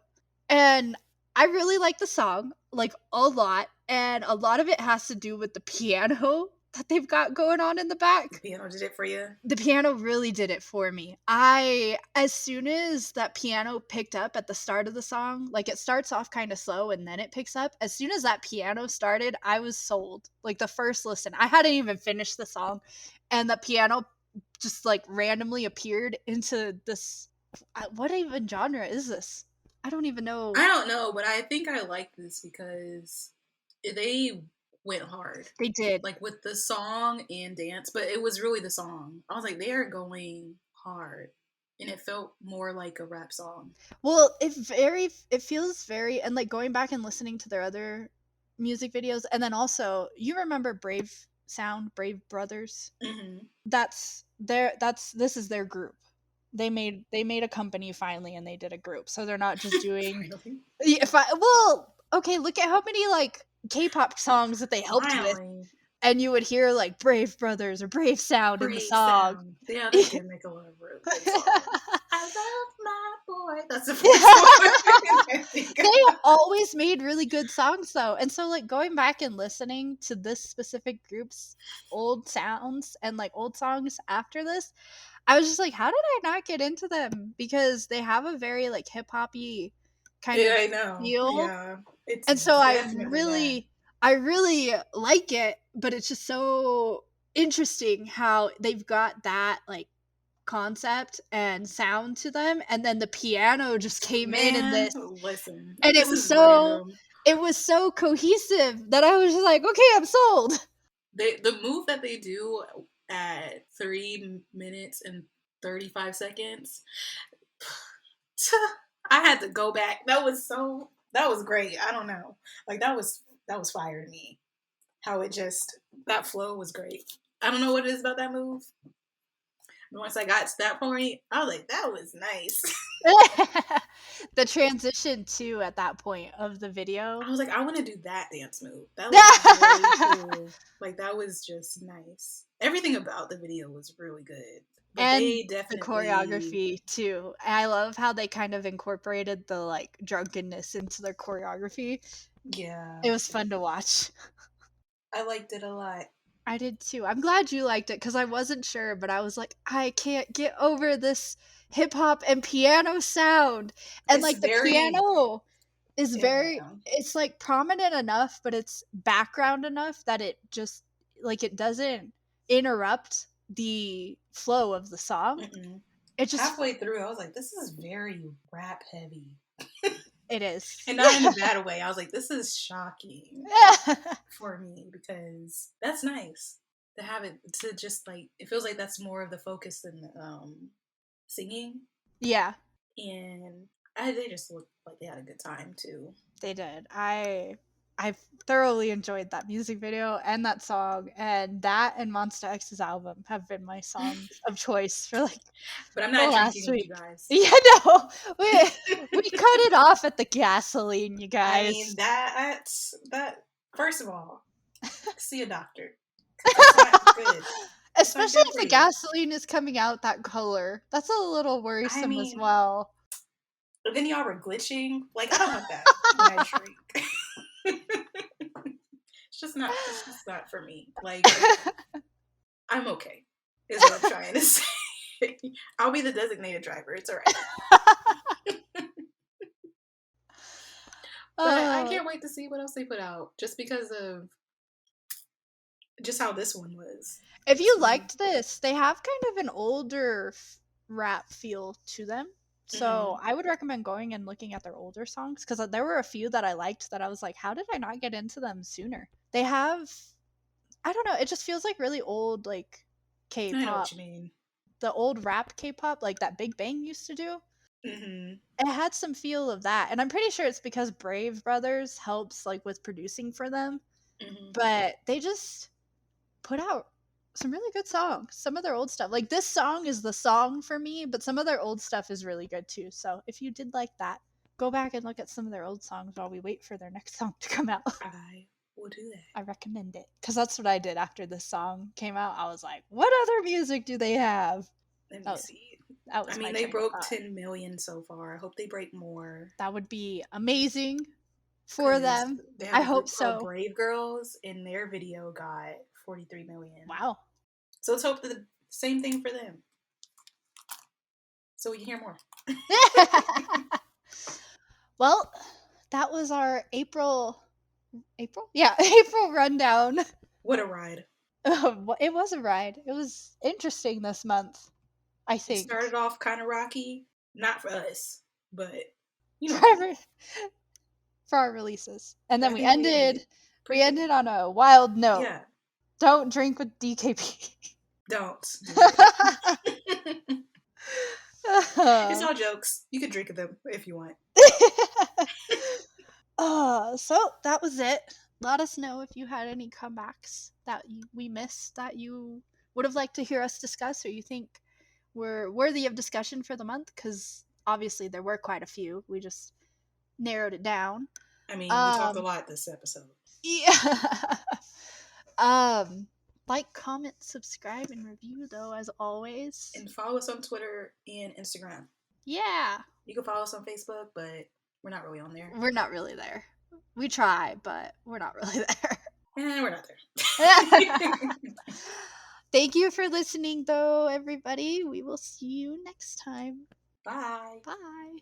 And I really like the song, like a lot. And a lot of it has to do with the piano that they've got going on in the back. The piano did it for you? The piano really did it for me. As soon as that piano picked up at the start of the song, like it starts off kind of slow and then it picks up. As soon as that piano started, I was sold. Like the first listen, I hadn't even finished the song, and the piano just like randomly appeared into this. What even genre is this? I don't even know. I don't know, but I think I like this because they went hard. They did. Like with the song and dance, but it was really the song. I was like, they are going hard. And it felt more like a rap song. Well, it feels very, and like going back and listening to their other music videos, and then also, you remember Brave Brothers? Mm-hmm. This is their group. They made a company finally, and they did a group, so they're not just doing. Okay, look at how many like K-pop songs that they helped with, and you would hear like Brave Brothers or Brave Sound in the song. Yeah, they can make a lot of really good songs. I love my boy. That's the first song. They always made really good songs though, and so like going back and listening to this specific group's old sounds and like old songs after this, I was just like, how did I not get into them? Because they have a very like hip hoppy kind of feel. Yeah. And so I really like it, but it's just so interesting how they've got that like concept and sound to them, and then the piano just came in this. Listen, and it was so cohesive that I was just like, okay, I'm sold. The move that they do at 3 minutes and 35 seconds, I had to go back. That was great. I don't know. Like that was fire to me. How it just, that flow was great. I don't know what it is about that move. But once I got to that point, I was like, that was nice. The transition too at that point of the video. I was like, I want to do that dance move. That was really cool. Like that was just nice. Everything about the video was really good. But and they definitely, the choreography too. I love how they kind of incorporated the like drunkenness into their choreography. Yeah. It was fun to watch. I liked it a lot. I did too. I'm glad you liked it because I wasn't sure, but I was like, I can't get over this hip hop and piano sound. And like the piano is it's like prominent enough, but it's background enough that it just like it doesn't interrupt the flow of the song. Mm-mm. It just halfway through, I was like, this is very rap heavy. It is. And not in a bad way. I was like, this is shocking for me because that's nice to have it, to just like, it feels like that's more of the focus than singing. Yeah. And they just looked like they had a good time too. They did. I thoroughly enjoyed that music video and that song, and that and Monsta X's album have been my songs of choice for like. But I'm not drinking with you guys. Yeah, no, we cut it off at the gasoline, you guys. I mean that first of all, see a doctor. That's not good. Especially if the gasoline is coming out that color. That's a little worrisome as well. But then y'all were glitching. Like I don't want that when I drink. It's just not for me. Like I'm okay. Is what I'm trying to say. I'll be the designated driver. It's alright. But I can't wait to see what else they put out. Just because of just how this one was. If you liked this, they have kind of an older rap feel to them. So I would recommend going and looking at their older songs because there were a few that I liked that I was like, how did I not get into them sooner? They have, I don't know, it just feels like really old like K-pop. I know what you mean. The old rap K-pop like that Big Bang used to do. It had some feel of that, and I'm pretty sure it's because Brave Brothers helps like with producing for them. But they just put out some really good songs. Some of their old stuff, like this song is the song for me, but some of their old stuff is really good too. So if you did like that, go back and look at some of their old songs while we wait for their next song to come out. I will do that. I recommend it because that's what I did after this song came out. I was like, what other music do they have? Let me see. I mean, they broke 10 million so far. I hope they break more. That would be amazing for them. I hope so. Brave Girls in their video got 43 million. Wow. So let's hope that the same thing for them. So we can hear more. Well, that was our April? Yeah, April rundown. What a ride. It was a ride. It was interesting this month, I It think. started off kind of rocky. Not for us, but you know. For our releases. And then I we think ended on a wild note. Yeah. Don't drink with DKB. Don't. It's all jokes. You can drink them if you want. So that was it. Let us know if you had any comebacks that we missed that you would have liked to hear us discuss, or you think were worthy of discussion for the month, because obviously there were quite a few. We just narrowed it down. I mean, we talked a lot this episode. Yeah. Like, comment, subscribe, and review, though, as always. And follow us on Twitter and Instagram. Yeah. You can follow us on Facebook, but we're not really on there. We're not really there. We try, but we're not really there. We're not there. Thank you for listening, though, everybody. We will see you next time. Bye. Bye.